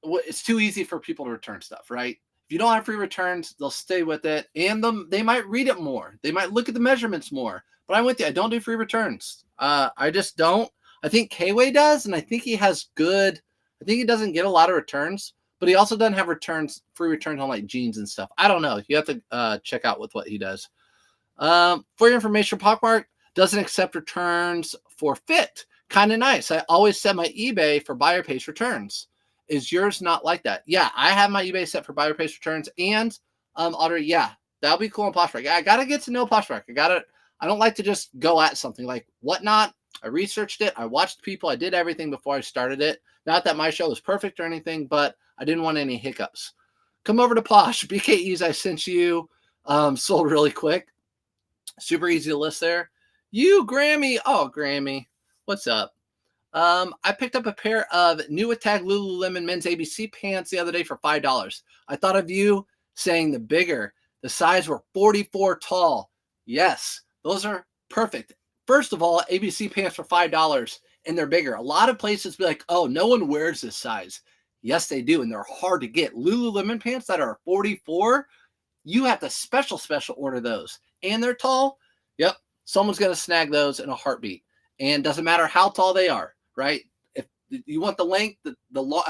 it's too easy for people to return stuff, right? If you don't have free returns, they'll stay with it, and they might read it more. They might look at the measurements more. But I'm with you. I don't do free returns. I just don't. I think K-Way does, and I think he has good. I think he doesn't get a lot of returns, but he also doesn't have free returns on like jeans and stuff. I don't know. You have to check out with what he does. For your information, Poshmark doesn't accept returns for fit. Kind of nice. I always set my eBay for buyer pays returns. Is yours not like that? Yeah, I have my eBay set for buyer pays returns and Otter. Yeah, that'll be cool on Poshmark. I gotta get to know Poshmark. I don't like to just go at something like Whatnot. I researched it. I watched people. I did everything before I started it. Not that my show was perfect or anything, but I didn't want any hiccups. Come over to Posh. BKEs I sent you sold really quick. Super easy to list there. You, Grammy. Oh, Grammy. What's up? I picked up a pair of New Attack Lululemon men's ABC pants the other day for $5. I thought of you saying the bigger. The size were 44 tall. Yes, those are perfect. First of all, ABC pants for $5 and they're bigger. A lot of places be like, oh, no one wears this size. Yes, they do, and they're hard to get. Lululemon pants that are 44, you have to special order those. And they're tall. Yep, someone's going to snag those in a heartbeat. And doesn't matter how tall they are, right? If you want the length,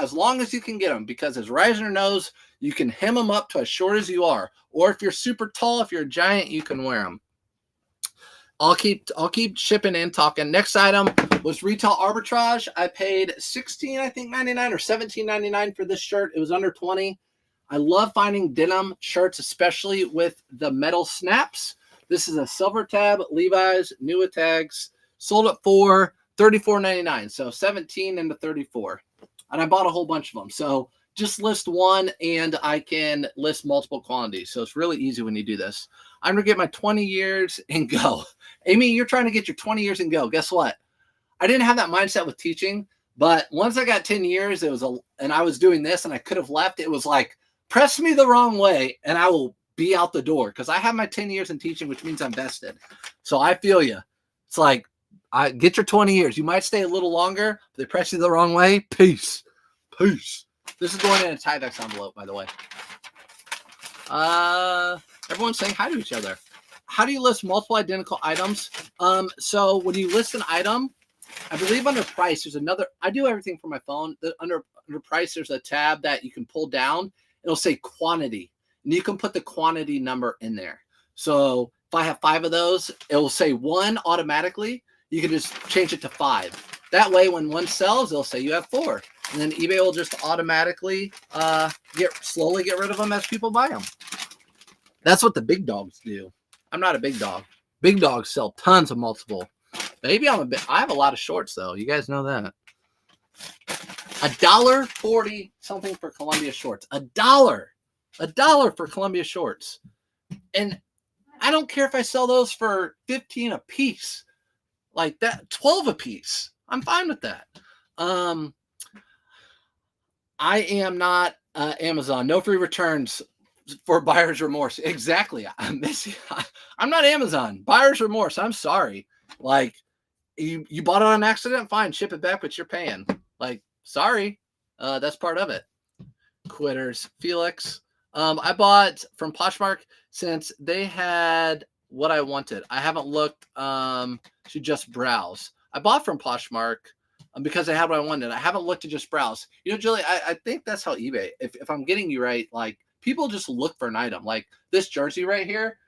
as long as you can get them, because as Reisner knows, you can hem them up to as short as you are. Or if you're super tall, if you're a giant, you can wear them. I'll keep shipping and talking. Next item was retail arbitrage. I paid $16.99 or $17.99 for this shirt. It was under 20. I love finding denim shirts, especially with the metal snaps. This is a silver tab, Levi's, New Tags, sold it for $34.99. So 17 into 34. And I bought a whole bunch of them. So just list one and I can list multiple quantities. So it's really easy when you do this. I'm going to get my 20 years and go. Amy, you're trying to get your 20 years and go. Guess what? I didn't have that mindset with teaching, but once I got 10 years, and I was doing this and I could have left. It was like, press me the wrong way and I will be out the door because I have my 10 years in teaching, which means I'm vested. So I feel you. It's like, I get your 20 years. You might stay a little longer. If they press you the wrong way, peace. Peace. This is going in a Tyvek envelope, by the way. Everyone's saying hi to each other. How do you list multiple identical items? So when you list an item, I believe under price, there's another. I do everything from my phone. Under price, there's a tab that you can pull down. It'll say quantity, and you can put the quantity number in there. So if I have 5 of those, it will say 1 automatically. You can just change it to 5. That way, when one sells, it'll say you have 4. And then eBay will just automatically slowly get rid of them as people buy them. That's what the big dogs do. I'm not a big dog. Big dogs sell tons of multiple. Maybe I have a lot of shorts, though. You guys know that. $1.40 something for Columbia shorts. $1 for Columbia shorts. And I don't care if I sell those for 15 a piece. Like that, 12 a piece. I'm fine with that. I am not Amazon. No free returns for buyer's remorse. Exactly. I'm not Amazon. Buyer's remorse. I'm sorry. Like you bought it on accident. Fine, ship it back, but you're paying. Like, sorry. That's part of it. Quitters. Felix. I bought from Poshmark since they had what I wanted. I haven't looked to just browse. I bought from Poshmark because I had what I wanted. I haven't looked to just browse. You know, Julie, I think that's how eBay, if I'm getting you right, like people just look for an item. Like this jersey right here,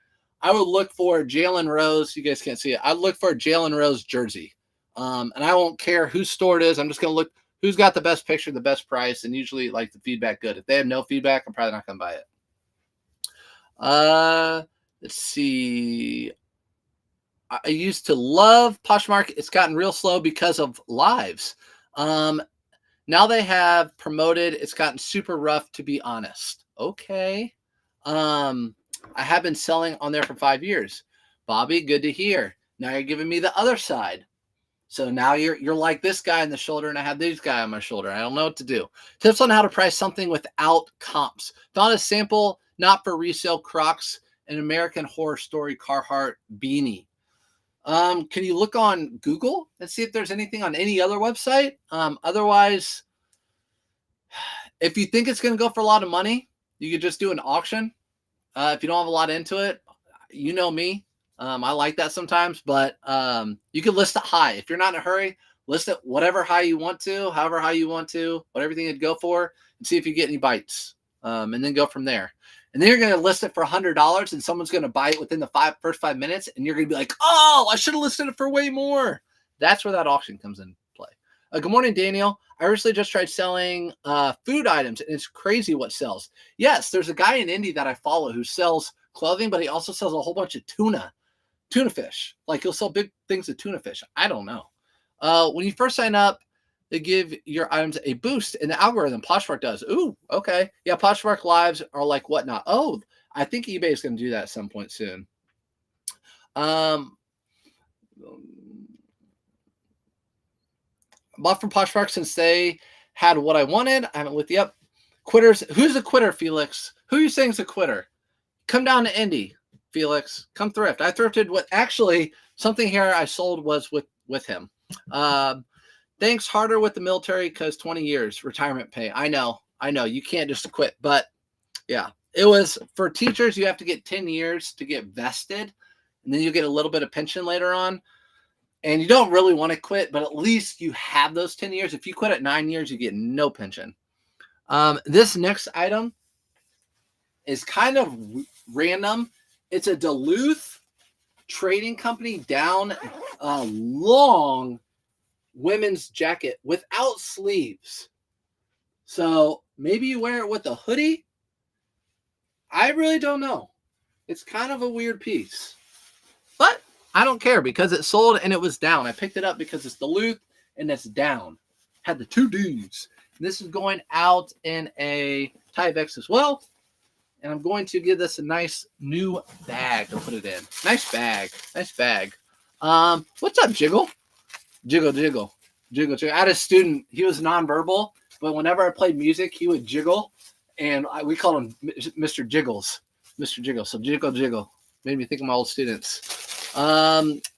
I would look for Jalen Rose. You guys can't see it. I'd look for a Jalen Rose jersey. And I won't care whose store it is. I'm just going to look who's got the best picture, the best price, and usually like the feedback good. If they have no feedback, I'm probably not going to buy it. Let's see. I used to love Poshmark. It's gotten real slow because of lives. Now they have promoted. It's gotten super rough, to be honest. Okay. I have been selling on there for 5 years. Bobby, good to hear. Now you're giving me the other side. So now you're like this guy on the shoulder, and I have this guy on my shoulder. I don't know what to do. Tips on how to price something without comps. Found a sample, not for resale, Crocs, an American Horror Story Carhartt beanie. Can you look on Google and see if there's anything on any other website? Otherwise, if you think it's going to go for a lot of money, you could just do an auction. If you don't have a lot into it, you know me. I like that sometimes, but you can list it high. If you're not in a hurry, list it whatever high you want to, however high you want to, whatever thing you'd go for, and see if you get any bites, and then go from there. And then you're going to list it for $100, and someone's going to buy it within the first 5 minutes, and you're going to be like, oh, I should have listed it for way more. That's where that auction comes in play. Good morning, Daniel. I recently just tried selling food items, and it's crazy what sells. Yes, there's a guy in Indy that I follow who sells clothing, but he also sells a whole bunch of tuna. tuna fish. Like you'll sell big things of tuna fish. I don't know. When you first sign up, they give your items a boost in the algorithm. Poshmark does. Ooh, okay. Yeah, Poshmark lives are like whatnot. Oh, I think eBay is going to do that at some point soon. Bought from Poshmark since they had what I wanted. I haven't looked up. Quitters. Who's a quitter, Felix? Who are you saying is a quitter? Come down to Indy, Felix. Come thrift. I thrifted what actually something here I sold was with him. Thanks, harder with the military because 20 years retirement pay. I know. You can't just quit, but yeah, it was for teachers. You have to get 10 years to get vested, and then you get a little bit of pension later on. And you don't really want to quit, but at least you have those 10 years. If you quit at 9 years, you get no pension. This next item is kind of random. It's a Duluth trading company down a long women's jacket without sleeves. So maybe you wear it with a hoodie. I really don't know. It's kind of a weird piece, but I don't care because it sold and it was down. I picked it up because it's Duluth and it's down. Had the 2 Ds. This is going out in a Type X as well. And I'm going to give this a nice new bag to put it in. Nice bag. What's up, Jiggle? Jiggle. I had a student. He was nonverbal, but whenever I played music, he would jiggle, and we called him Mr. Jiggles. So jiggle. Made me think of my old students.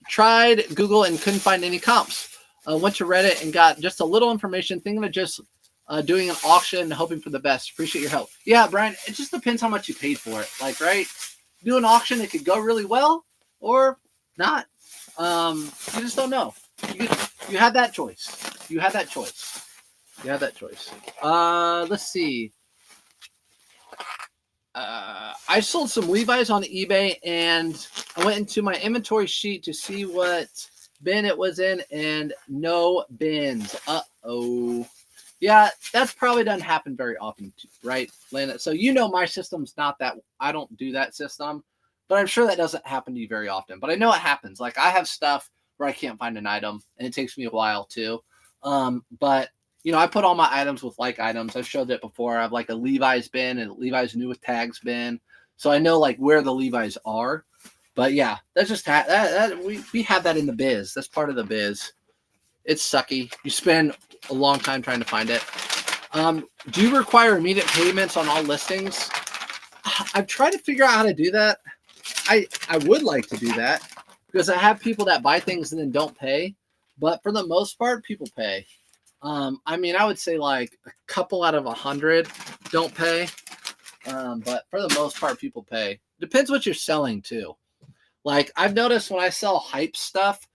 Tried Google and couldn't find any comps. Went to Reddit and got just a little information. Thinking of just doing an auction, hoping for the best. Appreciate your help. Yeah, Brian. It just depends how much you paid for it. Like, right? Do an auction, it could go really well or not. You just don't know. You had that choice. Let's see. I sold some Levi's on eBay, and I went into my inventory sheet to see what bin it was in, and no bins. Uh-oh. Yeah, that's probably doesn't happen very often, right, Lana? So my system's not that. I don't do that system, but I'm sure that doesn't happen to you very often. But I know it happens. Like I have stuff where I can't find an item, and it takes me a while too. But I put all my items with like items. I've showed it before. I have like a Levi's bin and Levi's new with tags bin, so I know like where the Levi's are. But yeah, that's just we have that in the biz. That's part of the biz. It's sucky. You spend a long time trying to find it. Do you require immediate payments on all listings? I've tried to figure out how to do that. I would like to do that because I have people that buy things and then don't pay. But for the most part, people pay. I would say like a couple out of 100 don't pay. But for the most part, people pay. Depends what you're selling too. Like I've noticed when I sell hype stuff,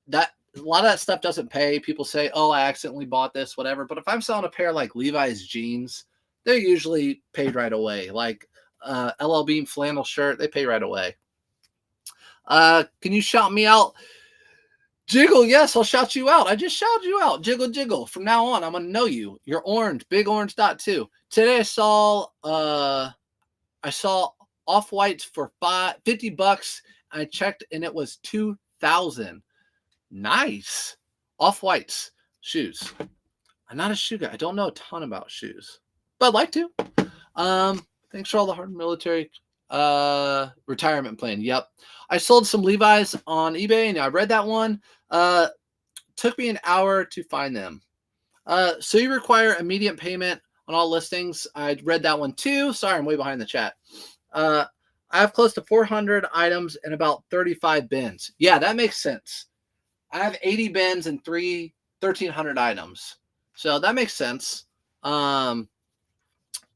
that a lot of that stuff doesn't pay. People say, "Oh, I accidentally bought this," whatever. But if I'm selling a pair like Levi's jeans, they're usually paid right away. Like LL Bean flannel shirt, they pay right away. Can you shout me out? Jiggle, yes, I'll shout you out. I just shouted you out. Jiggle. From now on, I'm gonna know you. You're orange, big orange dot too. Today I saw off-whites for $50. I checked and it was 2,000. Nice. Off-whites shoes. I'm not a shoe guy. I don't know a ton about shoes, but I'd like to. Thanks for all the hard military retirement plan. Yep. I sold some Levi's on eBay and I read that one. Took me an hour to find them. So you require immediate payment on all listings. I read that one too. Sorry, I'm way behind the chat. I have close to 400 items and about 35 bins. Yeah, that makes sense. I have 80 bins and 1,300 items. So that makes sense.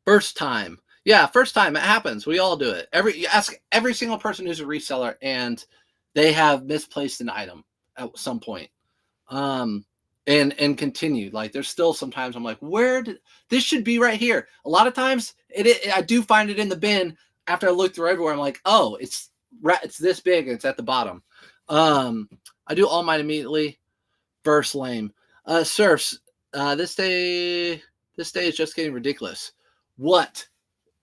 First time. Yeah, first time. It happens. We all do it. You ask every single person who's a reseller and they have misplaced an item at some point. And continue. Like there's still sometimes I'm like, this should be right here. A lot of times I do find it in the bin after I look through everywhere. I'm like, oh, it's this big and it's at the bottom. I do all mine immediately. Verse lame. Surfs. This day is just getting ridiculous. What?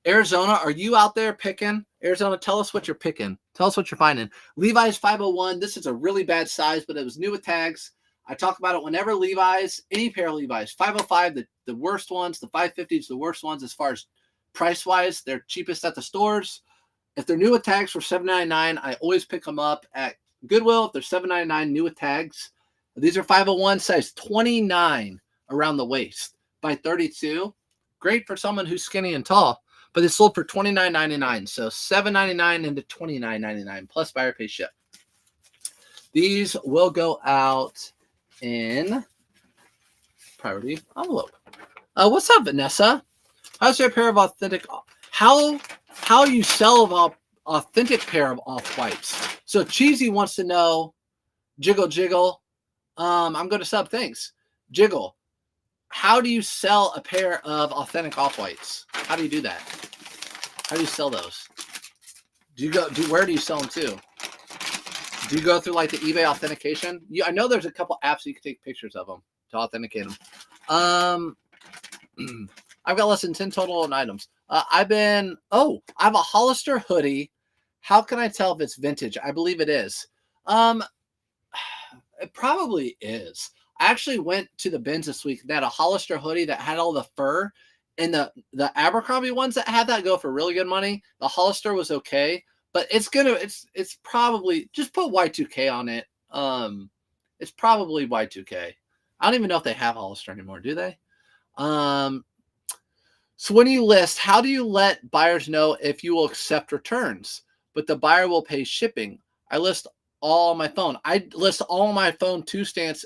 Arizona, are you out there picking? Arizona, tell us what you're picking. Tell us what you're finding. Levi's 501. This is a really bad size, but it was new with tags. I talk about it whenever Levi's, any pair of Levi's, 505, the worst ones, the 550s, the worst ones as far as price-wise. They're cheapest at the stores. If they're new with tags for $7.99, I always pick them up at Goodwill. If they're $7.99 new with tags, these are 501, size 29 around the waist by 32. Great for someone who's skinny and tall, but it's sold for $29.99. So $7.99 into $29.99 plus buyer pay ship. These will go out in priority envelope. What's up, Vanessa? How's your pair of authentic? How you sell an authentic pair of off-whites? So Cheesy wants to know, Jiggle. I'm going to sub. Thanks, Jiggle. How do you sell a pair of authentic off-whites? How do you do that? How do you sell those? Where do you sell them to? Do you go through like the eBay authentication? I know there's a couple apps you can take pictures of them to authenticate them. I've got less than 10 total in items. I have a Hollister hoodie. How can I tell if it's vintage? I believe it is. It probably is. I actually went to the bins this week. They had a Hollister hoodie that had all the fur, and the Abercrombie ones that had that go for really good money. The Hollister was okay, but it's probably, just put Y2K on it. It's probably Y2K. I don't even know if they have Hollister anymore, do they? So when you list, how do you let buyers know if you will accept returns, but the buyer will pay shipping? I list all on my phone. I list all on my phone to stance.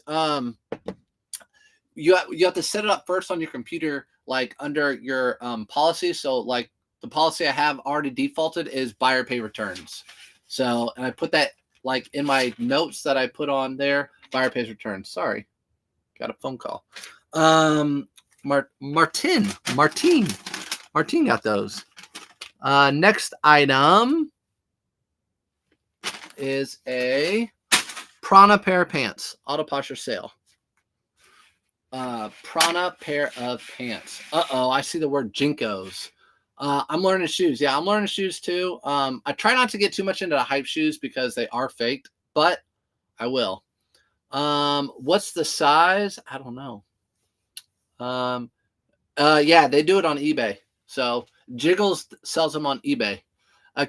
You have to set it up first on your computer, like under your policy. So like the policy I have already defaulted is buyer pay returns. So, and I put that like in my notes that I put on there, buyer pays returns. Sorry, got a phone call. Martin got those. Next item is a Prana pair of pants. Auto posture sale. Prana pair of pants. I see the word Jinkos. I'm learning shoes. Yeah, I'm learning shoes too. I try not to get too much into the hype shoes because they are faked, but I will. What's the size? I don't know. Yeah, they do it on eBay. So Jiggles sells them on eBay.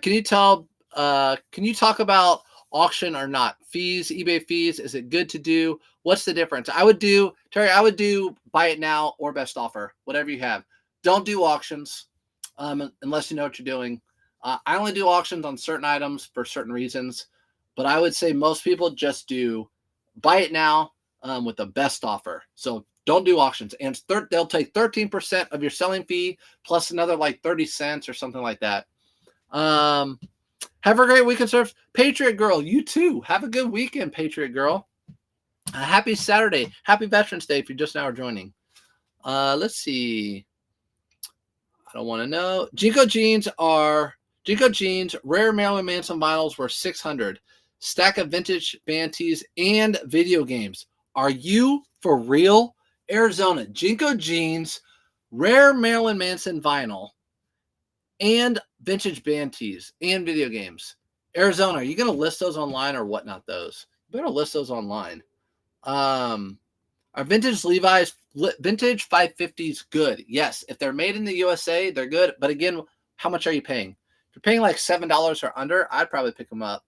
Can you talk about auction or not? Fees, eBay fees. Is it good to do? What's the difference? I would do buy it now or best offer, whatever you have. Don't do auctions unless you know what you're doing. I only do auctions on certain items for certain reasons, but I would say most people just do buy it now with the best offer. So don't do auctions, and they'll take 13% of your selling fee plus another like 30 cents or something like that. Have a great weekend, Surf. Patriot Girl, you too. Have a good weekend, Patriot Girl. Happy Saturday. Happy Veterans Day if you just now are joining. Let's see. I don't want to know. Jinko jeans, rare Marilyn Manson vinyls were $600. Stack of vintage band tees and video games. Are you for real? Arizona, Jinko jeans, rare Marilyn Manson vinyl, and vintage band tees and video games. Arizona, are you going to list those online or whatnot? Those you better list those online. Are vintage Levi's, vintage 550s good? Yes, if they're made in the USA, they're good. But again, how much are you paying? If you're paying like $7 or under, I'd probably pick them up.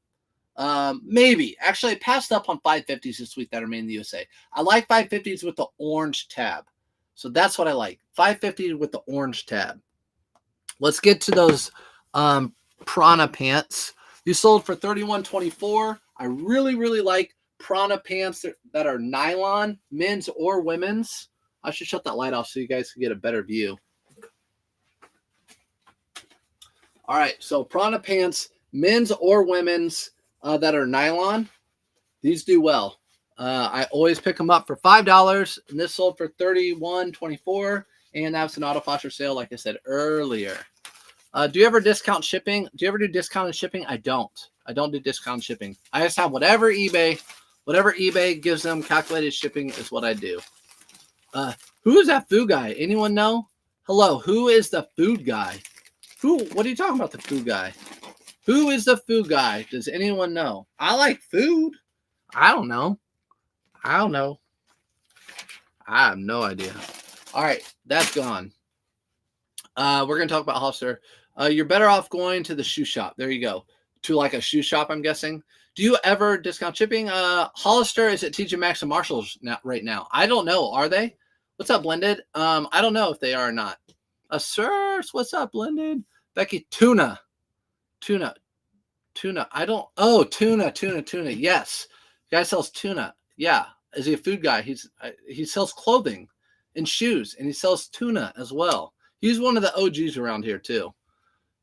Maybe. Actually, I passed up on 550s this week that are made in the USA. I like 550s with the orange tab. So that's what I like. 550 with the orange tab. Let's get to those Prana pants. You sold for $31.24. I really, really like Prana pants that are nylon, men's or women's. I should shut that light off so you guys can get a better view. All right, so Prana pants, men's or women's that are nylon. These do well. I always pick them up for $5, and this sold for $31.24, and that's an auto posture sale, like I said earlier. Do you ever discount shipping? Do you ever do discounted shipping? I don't. I don't do discount shipping. I just have whatever eBay gives them. Calculated shipping is what I do. Who is that food guy? Anyone know? Hello, who is the food guy? Foo, what are you talking about, the foo guy? Who is the foo guy? Does anyone know? I like food. I don't know. I don't know. I have no idea. All right, that's gone. We're going to talk about Hollister. You're better off going to the shoe shop. There you go. To like a shoe shop, I'm guessing. Do you ever discount shipping? Hollister is at TJ Maxx and Marshalls right now. I don't know. Are they? What's up, Blended? I don't know if they are or not. Sirs, what's up, Blended? Becky, tuna. I don't. Oh, tuna. Yes, the guy sells tuna. Yeah, is he a food guy? He sells clothing and shoes, and he sells tuna as well. He's one of the OGs around here too.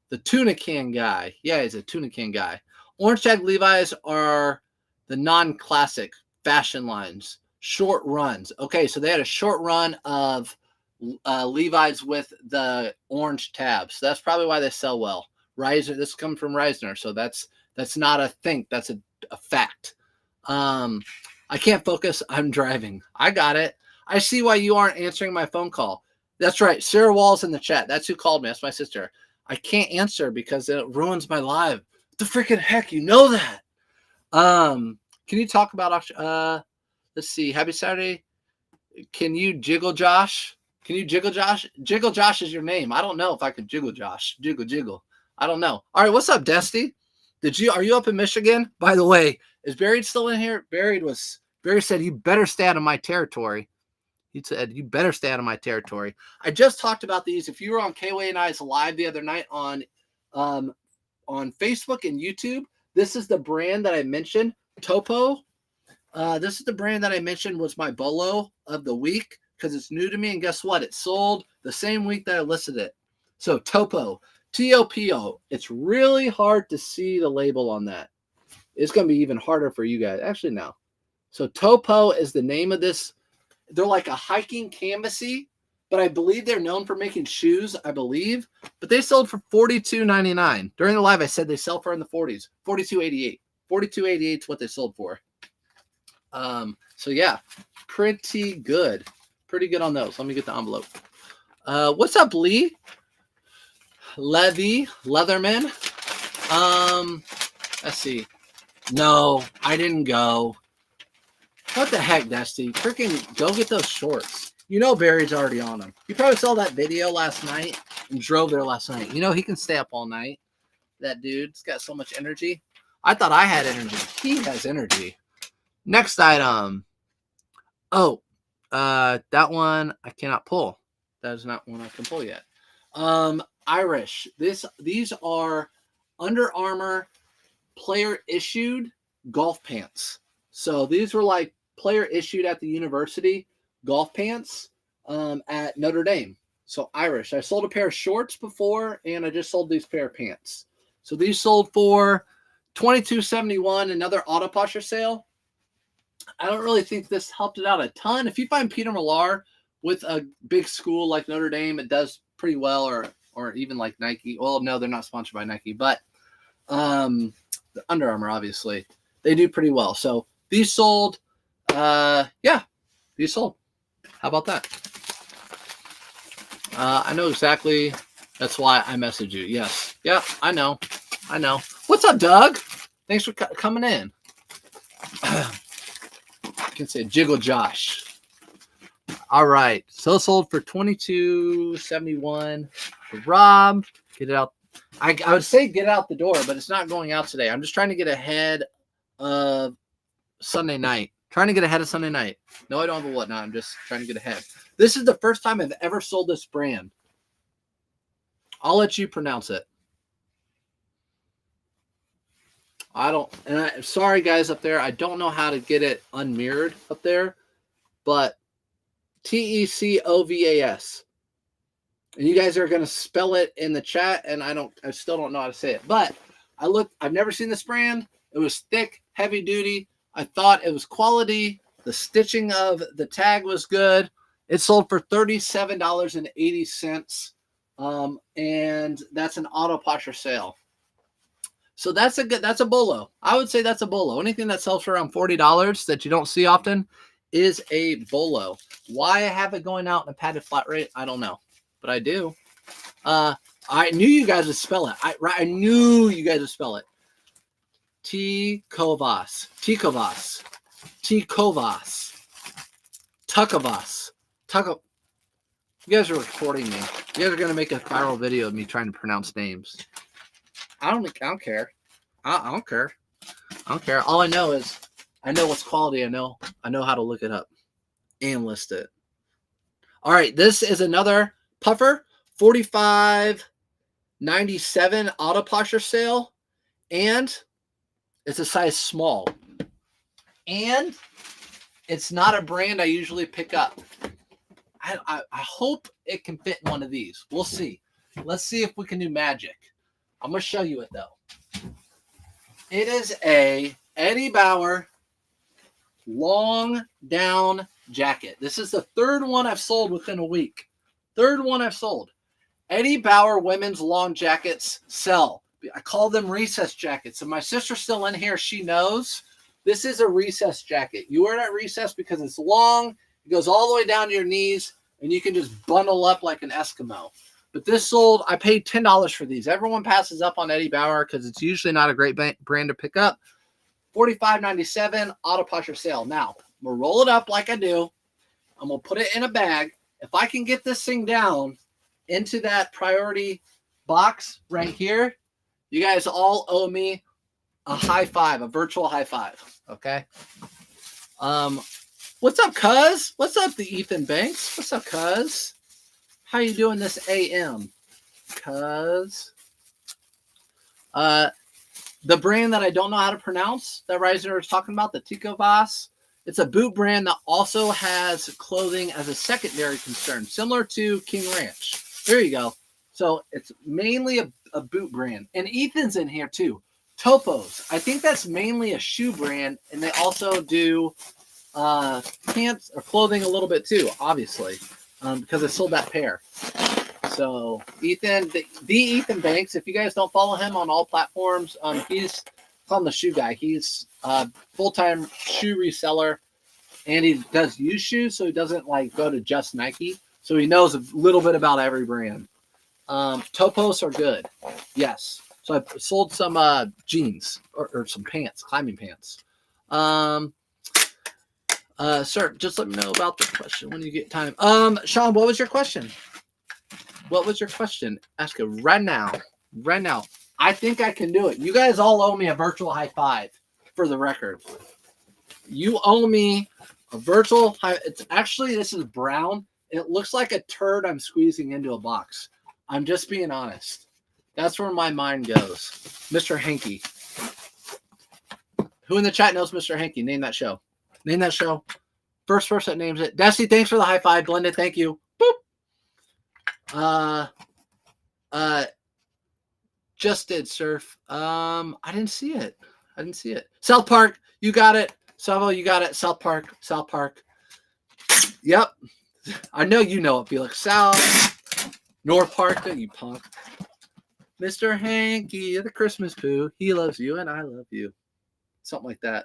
The tuna can guy. Yeah, he's a tuna can guy. Orange Tag Levi's are the non-classic fashion lines, short runs. Okay, so they had a short run of Levi's with the orange tabs. So that's probably why they sell well. Reisner, this comes from Reisner, so that's not a think. That's a fact. I can't focus. I'm driving. I got it. I see why you aren't answering my phone call. That's right. Sarah Wall's in the chat. That's who called me. That's my sister. I can't answer because it ruins my live. What the freaking heck? You know that. Can you talk about, let's see. Happy Saturday. Can you jiggle Josh? Can you jiggle Josh? Jiggle Josh is your name. I don't know if I could jiggle Josh. Jiggle. I don't know. All right. What's up, Desty? Are you up in Michigan? By the way, is Buried still in here? Buried said, you better stay out of my territory. He said, you better stay out of my territory. I just talked about these. If you were on K-Way and I's live the other night on Facebook and YouTube, this is the brand that I mentioned, Topo. This is the brand that I mentioned was my Bolo of the week because it's new to me. And guess what? It sold the same week that I listed it. So Topo, T-O-P-O. It's really hard to see the label on that. It's going to be even harder for you guys. Actually, no. So Topo is the name of this. They're like a hiking canvasy, but I believe they're known for making shoes, I believe. But they sold for $42.99. During the live, I said they sell for in the 40s. $42.88. $42.88 is what they sold for. So yeah, pretty good. Pretty good on those. Let me get the envelope. What's up, Lee? Leatherman. Let's see. No, I didn't go. What the heck, Dusty? Freaking go get those shorts. You know Barry's already on them. You probably saw that video last night and drove there last night. You know he can stay up all night. That dude's got so much energy. I thought I had energy. He has energy. Next item. Oh, that one I cannot pull. That is not one I can pull yet. Irish. These are Under Armour player issued golf pants. So these were like player issued at the university golf pants at Notre Dame. So Irish. I sold a pair of shorts before, and I just sold these pair of pants. So these sold for $22.71. Another auto posture sale. I don't really think this helped it out a ton. If you find Peter Millar with a big school like Notre Dame, it does pretty well, or even like Nike. Well, no, they're not sponsored by Nike, but the Under Armour, obviously, they do pretty well. So these sold. These sold. How about that? I know exactly. That's why I messaged you. Yes. Yeah, I know. What's up, Doug? Thanks for coming in. I can say Jiggle Josh. All right. So sold for $22.71. Rob, get it out. I would say get out the door, but it's not going out today. I'm just trying to get ahead of Sunday night. No, I don't have a whatnot. I'm just trying to get ahead. This is the first time I've ever sold this brand. I'll let you pronounce it. I'm sorry, guys up there. I don't know how to get it unmirrored up there, but Tecovas. And you guys are going to spell it in the chat, and I still don't know how to say it. But I've never seen this brand. It was thick, heavy duty. I thought it was quality. The stitching of the tag was good. It sold for $37.80. And that's an auto posture sale. So that's a Bolo. I would say that's a Bolo. Anything that sells for around $40 that you don't see often is a Bolo. Why I have it going out in a padded flat rate, I don't know. But I do. I knew you guys would spell it. I knew you guys would spell it. Tkovas. Tkovas. Tkovas. Tukovas. Tukov. You guys are recording me. You guys are going to make a viral video of me trying to pronounce names. I don't care. I don't care. I don't care. All I know is I know what's quality. I know how to look it up and list it. All right, this is another puffer, $45.97 auto posture sale, and it's a size small. And it's not a brand I usually pick up. I hope it can fit in one of these. We'll see. Let's see if we can do magic. I'm going to show you it, though. It is a Eddie Bauer long down jacket. This is the third one I've sold within a week. Third one I've sold. Eddie Bauer women's long jackets sell. I call them recess jackets. And my sister's still in here. She knows this is a recess jacket. You wear it at recess because it's long. It goes all the way down to your knees, and you can just bundle up like an Eskimo. But this sold, I paid $10 for these. Everyone passes up on Eddie Bauer because it's usually not a great brand to pick up. $45.97 auto posture sale. Now, I'm going to roll it up like I do. I'm going to put it in a bag. If I can get this thing down into that priority box right here, you guys all owe me a high five, a virtual high five. Okay? What's up, cuz? What's up, the Ethan Banks? What's up, cuz? How you doing this AM? Cuz. The brand that I don't know how to pronounce that Reisner was talking about, the Tkovas, it's a boot brand that also has clothing as a secondary concern, similar to King Ranch. There you go. So it's mainly a boot brand. And Ethan's in here too. Topos. I think that's mainly a shoe brand, and they also do pants or clothing a little bit too, obviously, because I sold that pair. So Ethan, the Ethan Banks, if you guys don't follow him on all platforms, he's called the shoe guy. He's a full-time shoe reseller, and he does used shoes, so he doesn't like go to just Nike. So he knows a little bit about every brand. Topos are good. Yes. So I sold some jeans or some pants, climbing pants. Sir, just let me know about the question when you get time. Sean, what was your question? What was your question? Ask it right now. Right now. I think I can do it. You guys all owe me a virtual high five for the record. You owe me a virtual high. It's actually, this is brown. It looks like a turd I'm squeezing into a box. I'm just being honest. That's where my mind goes. Mr. Hanky. Who in the chat knows Mr. Hanky? Name that show. Name that show. First person that names it. Dusty, thanks for the high five. Glenda, thank you. Boop. Just did surf. I didn't see it. South Park, you got it. Savo, you got it. South Park. Yep. I know you know it, Felix. South. North Park, you punk. Mr. Hanky, the Christmas poo. He loves you and I love you. Something like that.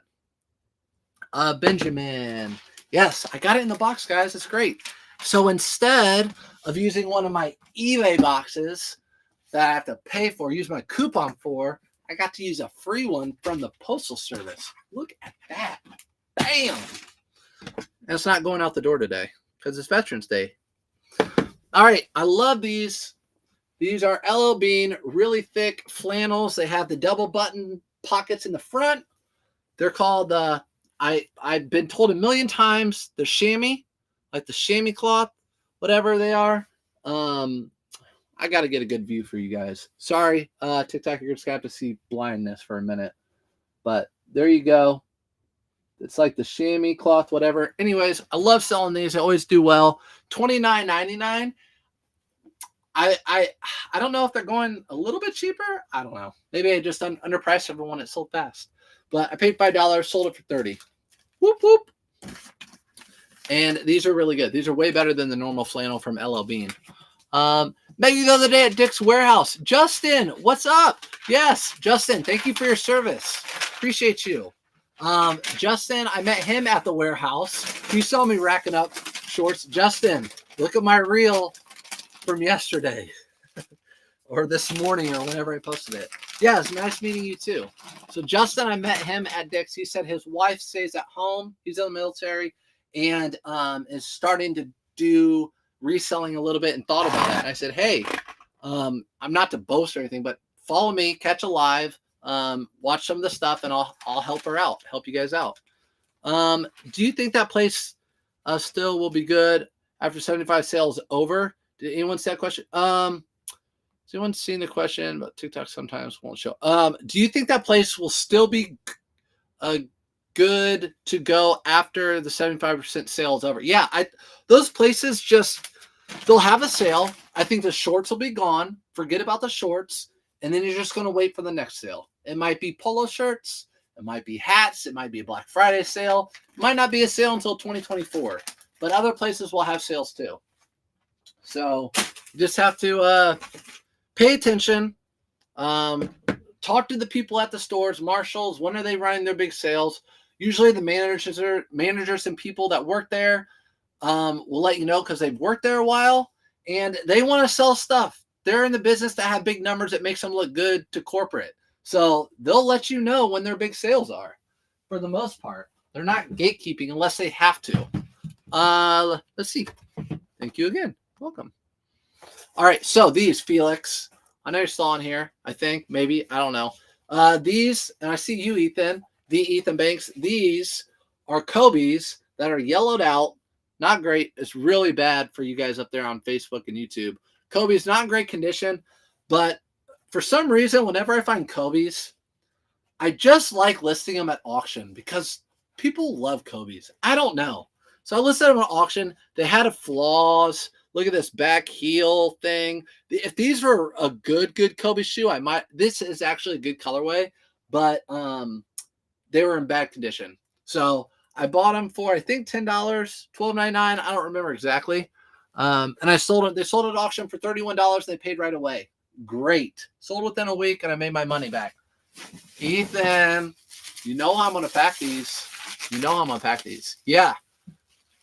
Benjamin. Yes, I got it in the box, guys. It's great. So instead of using one of my eBay boxes that I have to pay for, use my coupon for, I got to use a free one from the Postal Service. Look at that. Bam! And it's not going out the door today because it's Veterans Day. All right, I love these. These are LL Bean, really thick flannels. They have the double button pockets in the front. They're called, I've been told a million times, the chamois, like the chamois cloth, whatever they are. I got to get a good view for you guys. Sorry, TikTok, you're just going to have to see blindness for a minute. But there you go. It's like the chamois cloth, whatever. Anyways, I love selling these. I always do well. $29.99. I don't know if they're going a little bit cheaper. I don't know. Maybe I just underpriced everyone. It sold fast. But I paid $5, sold it for $30. Whoop, whoop. And these are really good. These are way better than the normal flannel from LL Bean. Met you the other day at Dick's Warehouse. Justin, what's up? Yes, Justin, thank you for your service. Appreciate you. Justin, I met him at the warehouse. He saw me racking up shorts. Justin, look at my reel from yesterday. or this morning or whenever I posted it. Yeah, it's nice meeting you too. So Justin, I met him at Dick's. He said his wife stays at home. He's in the military and is starting to do reselling a little bit and thought about it. And I said, hey, I'm not to boast or anything, but follow me, catch a live, watch some of the stuff, and I'll help her out, help you guys out. Do you think that place still will be good after 75 sales over? Did anyone see that question? Has anyone seen the question? But TikTok sometimes won't show. Do you think that place will still be good to go after the 75% sale is over? Yeah, those places they'll have a sale. I think the shorts will be gone. Forget about the shorts. And then you're just going to wait for the next sale. It might be polo shirts. It might be hats. It might be a Black Friday sale. It might not be a sale until 2024. But other places will have sales too. So you just have to pay attention. Talk to the people at the stores, Marshalls. When are they running their big sales? Usually the managers and people that work there will let you know because they've worked there a while and they want to sell stuff. They're in the business that have big numbers that makes them look good to corporate. So they'll let you know when their big sales are. For the most part, they're not gatekeeping unless they have to. Let's see. Thank you again. Welcome. All right. So these, Felix, I know you're still on here. I think maybe, I don't know. These, and I see you, Ethan, Ethan Banks. These are Kobe's that are yellowed out. Not great. It's really bad for you guys up there on Facebook and YouTube. Kobe's not in great condition, but for some reason, whenever I find Kobe's, I just like listing them at auction because people love Kobe's. I don't know. So I listed them at auction. They had flaws. Look at this back heel thing. If these were a good Kobe shoe, this is actually a good colorway, but they were in bad condition. So I bought them for, I think, $10, $12.99. I don't remember exactly. And I sold it. They sold it at auction for $31. They paid right away. Great. Sold within a week, and I made my money back. Ethan, you know how I'm going to pack these. Yeah.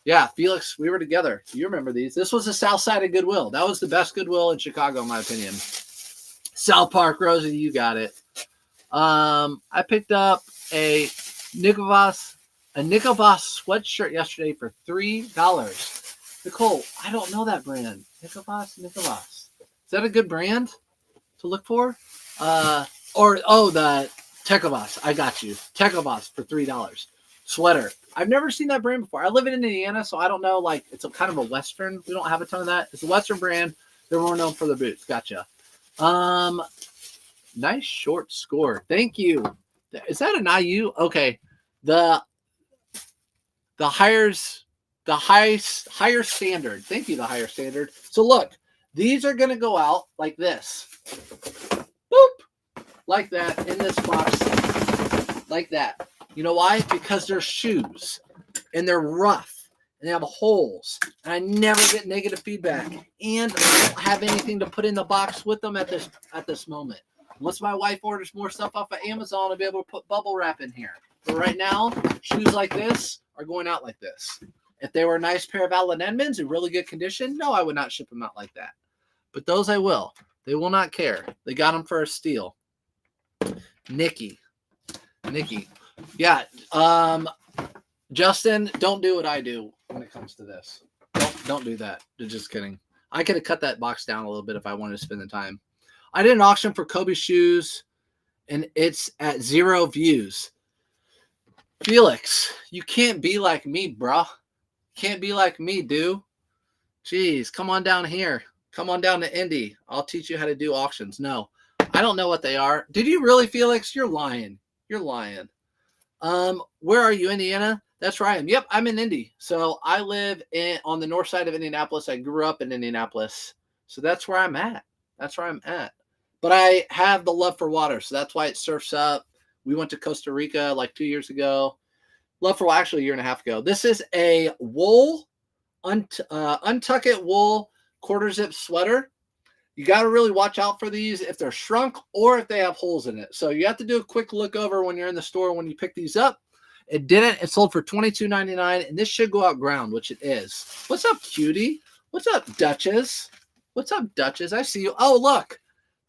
Yeah, Felix, we were together. You remember these. This was the South Side of Goodwill. That was the best Goodwill in Chicago, in my opinion. South Park, Rosie, you got it. I picked up a Nikovas sweatshirt yesterday for $3. Nicole, I don't know that brand. Nikovas. Is that a good brand to look for? The Tekovas. I got you. Tekovas for $3. Sweater. I've never seen that brand before. I live in Indiana, so I don't know. Like, it's a kind of a Western. We don't have a ton of that. It's a Western brand. They're more known for their boots. Gotcha. Nice short score. Thank you. Is that an IU? Okay. The higher standard. Thank you, the higher standard. So look, these are going to go out like this. Boop. Like that in this box. Like that. You know why? Because they're shoes and they're rough and they have holes. And I never get negative feedback. And I don't have anything to put in the box with them at this moment. Once my wife orders more stuff off of Amazon, I'll be able to put bubble wrap in here. But right now, shoes like this are going out like this. If they were a nice pair of Allen Edmonds in really good condition, no, I would not ship them out like that. But those I will. They will not care. They got them for a steal. Nikki. Yeah. Justin, don't do what I do when it comes to this. Don't do that. Just kidding. I could have cut that box down a little bit if I wanted to spend the time. I did an auction for Kobe shoes, and it's at 0 views. Felix, you can't be like me, bruh. Can't be like me, dude. Jeez, come on down here. Come on down to Indy. I'll teach you how to do auctions. No, I don't know what they are. Did you really, Felix? You're lying. Where are you, Indiana? That's where I am. Yep, I'm in Indy. So I live on the north side of Indianapolis. I grew up in Indianapolis. So that's where I'm at. But I have the love for water. So that's why it surfs up. We went to Costa Rica like 2 years ago. Actually a year and a half ago. This is a wool, untuck it wool quarter zip sweater. You got to really watch out for these if they're shrunk or if they have holes in it. So you have to do a quick look over when you're in the store when you pick these up. It didn't. It sold for $22.99, and this should go out ground, which it is. What's up, cutie? What's up, Duchess? I see you. Oh, look.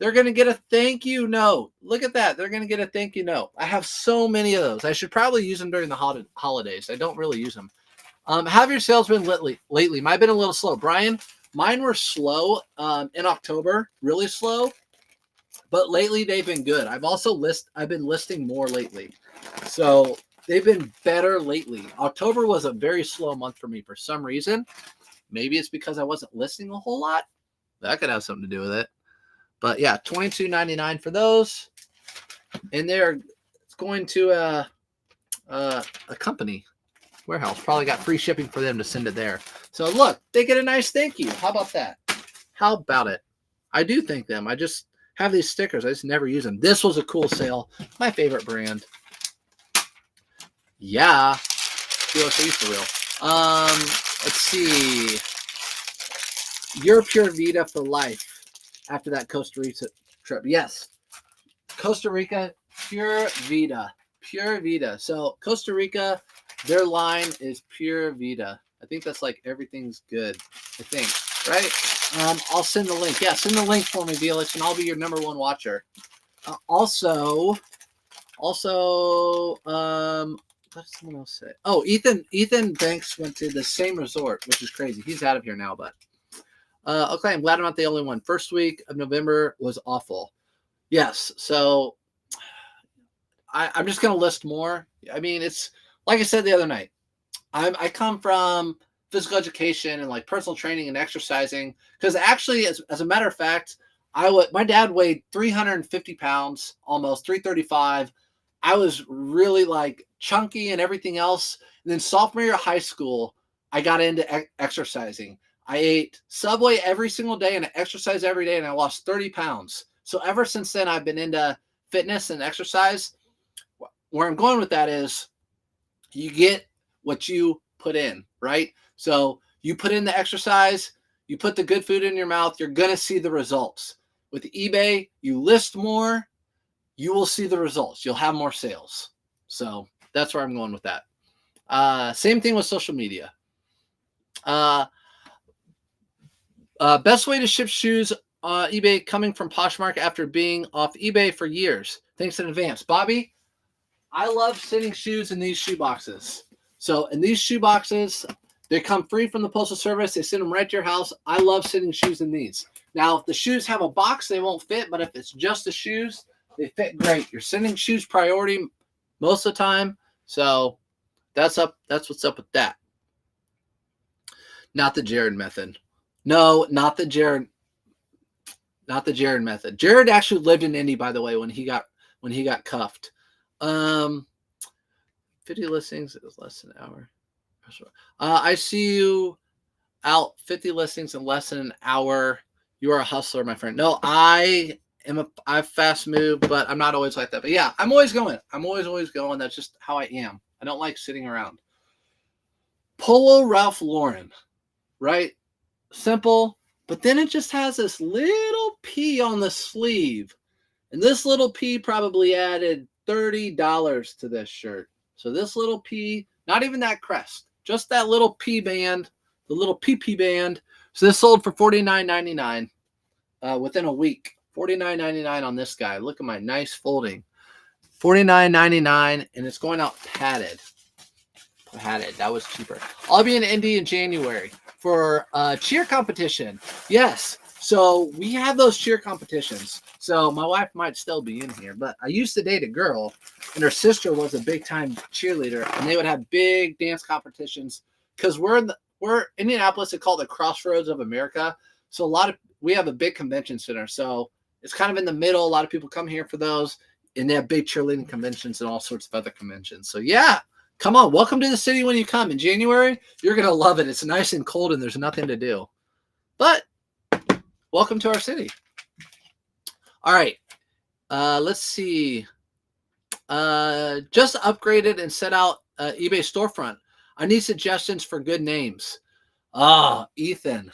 They're going to get a thank you note. Look at that. They're going to get a thank you note. I have so many of those. I should probably use them during the holidays. I don't really use them. Have your sales been lately? Might have been a little slow. Brian, mine were slow in October, really slow. But lately they've been good. I've been listing more lately. So they've been better lately. October was a very slow month for me for some reason. Maybe it's because I wasn't listing a whole lot. That could have something to do with it. But yeah, $22.99 for those. And they're going to a company warehouse. Probably got free shipping for them to send it there. So look, they get a nice thank you. How about that? How about it? I do thank them. I just have these stickers. I just never use them. This was a cool sale. My favorite brand. Yeah. USA for real. Let's see. Your Pure Vita for life after that Costa Rica trip. Yes. Costa Rica, Pure Vita. Pure Vita. So Costa Rica, their line is Pure Vita. I think that's like everything's good. I think. Right? I'll send the link. Yeah, send the link for me, Felix, and I'll be your #1 watcher. Also, what did someone else say? Oh, Ethan Banks went to the same resort, which is crazy. He's out of here now, but okay, I'm glad I'm not the only one. First week of November was awful. Yes, so I'm just gonna list more. I mean, it's like I said the other night. I come from physical education and like personal training and exercising. Because actually, as a matter of fact, my dad weighed 350 pounds, almost 335. I was really like chunky and everything else. And then sophomore year of high school, I got into exercising. I ate Subway every single day and I exercised every day and I lost 30 pounds. So ever since then, I've been into fitness and exercise. Where I'm going with that is you get what you put in, right? So you put in the exercise, you put the good food in your mouth, you're going to see the results. With eBay, you list more, you will see the results. You'll have more sales. So that's where I'm going with that. Same thing with social media. Best way to ship shoes eBay coming from Poshmark after being off eBay for years. Thanks in advance. Bobby, I love sending shoes in these shoe boxes. So in these shoe boxes, they come free from the Postal Service. They send them right to your house. I love sending shoes in these. Now, if the shoes have a box, they won't fit. But if it's just the shoes, they fit great. You're sending shoes priority most of the time. So that's what's up with that. Not the Jared method. No, not the Jared method. Jared actually lived in Indy, by the way, when he got cuffed. 50 listings is less than an hour. I see you out 50 listings in less than an hour. You are a hustler, my friend. No, I fast move, but I'm not always like that. But yeah, I'm always going. I'm always going. That's just how I am. I don't like sitting around. Polo Ralph Lauren, right? Simple, but then it just has this little P on the sleeve. And this little P probably added $30 to this shirt. So this little P, not even that crest, just that little P band, the little PP band. So this sold for $49.99 within a week. $49.99 on this guy. Look at my nice folding. $49.99, and it's going out padded. Padded. That was cheaper. I'll be in Indy in January for cheer competition. Yes. So we have those cheer competitions. So my wife might still be in here, but I used to date a girl, and her sister was a big time cheerleader, and they would have big dance competitions because we're Indianapolis. They call it the Crossroads of America. So we have a big convention center. So it's kind of in the middle. A lot of people come here for those, and they have big cheerleading conventions and all sorts of other conventions. So yeah, come on. Welcome to the city when you come in January. You're going to love it. It's nice and cold and there's nothing to do, but welcome to our city. All right. Let's see. Just upgraded and set out eBay storefront. I need suggestions for good names. Ethan.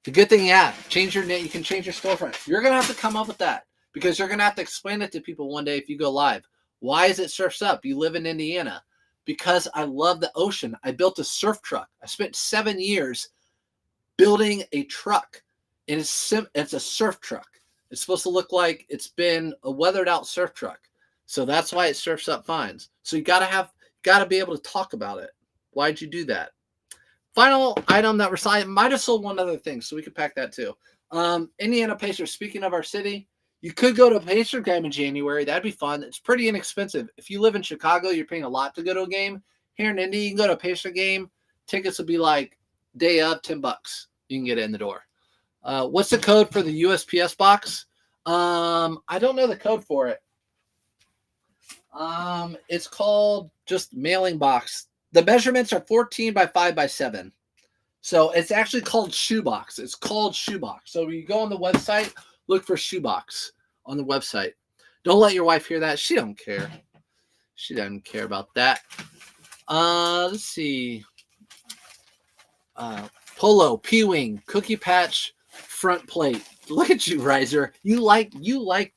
The good thing, yeah, change your name. You can change your storefront. You're going to have to come up with that because you're going to have to explain it to people one day if you go live. Why is it Surf's Up? You live in Indiana. Because I love the ocean. I built a surf truck. I spent 7 years building a truck. And it's a surf truck. It's supposed to look like it's been a weathered out surf truck. So that's why it surfs up fines. So you gotta be able to talk about it. Why'd you do that? Final item that we're signing, might have sold one other thing, so we could pack that too. Indiana Pacers, speaking of our city, you could go to a Pacer game in January. That'd be fun. It's pretty inexpensive. If you live in Chicago, you're paying a lot to go to a game. Here in Indy, you can go to a Pacer game. Tickets will be like day of $10. You can get in the door. What's the code for the USPS box? I don't know the code for it. It's called just mailing box. The measurements are 14 by 5 by 7. So it's actually called shoebox. It's called shoebox. So when you go on the website, look for shoebox on the website. Don't let your wife hear that. She don't care. She doesn't care about that. Let's see. Polo, P-Wing, Cookie Patch, front plate. Look at you, Riser. You like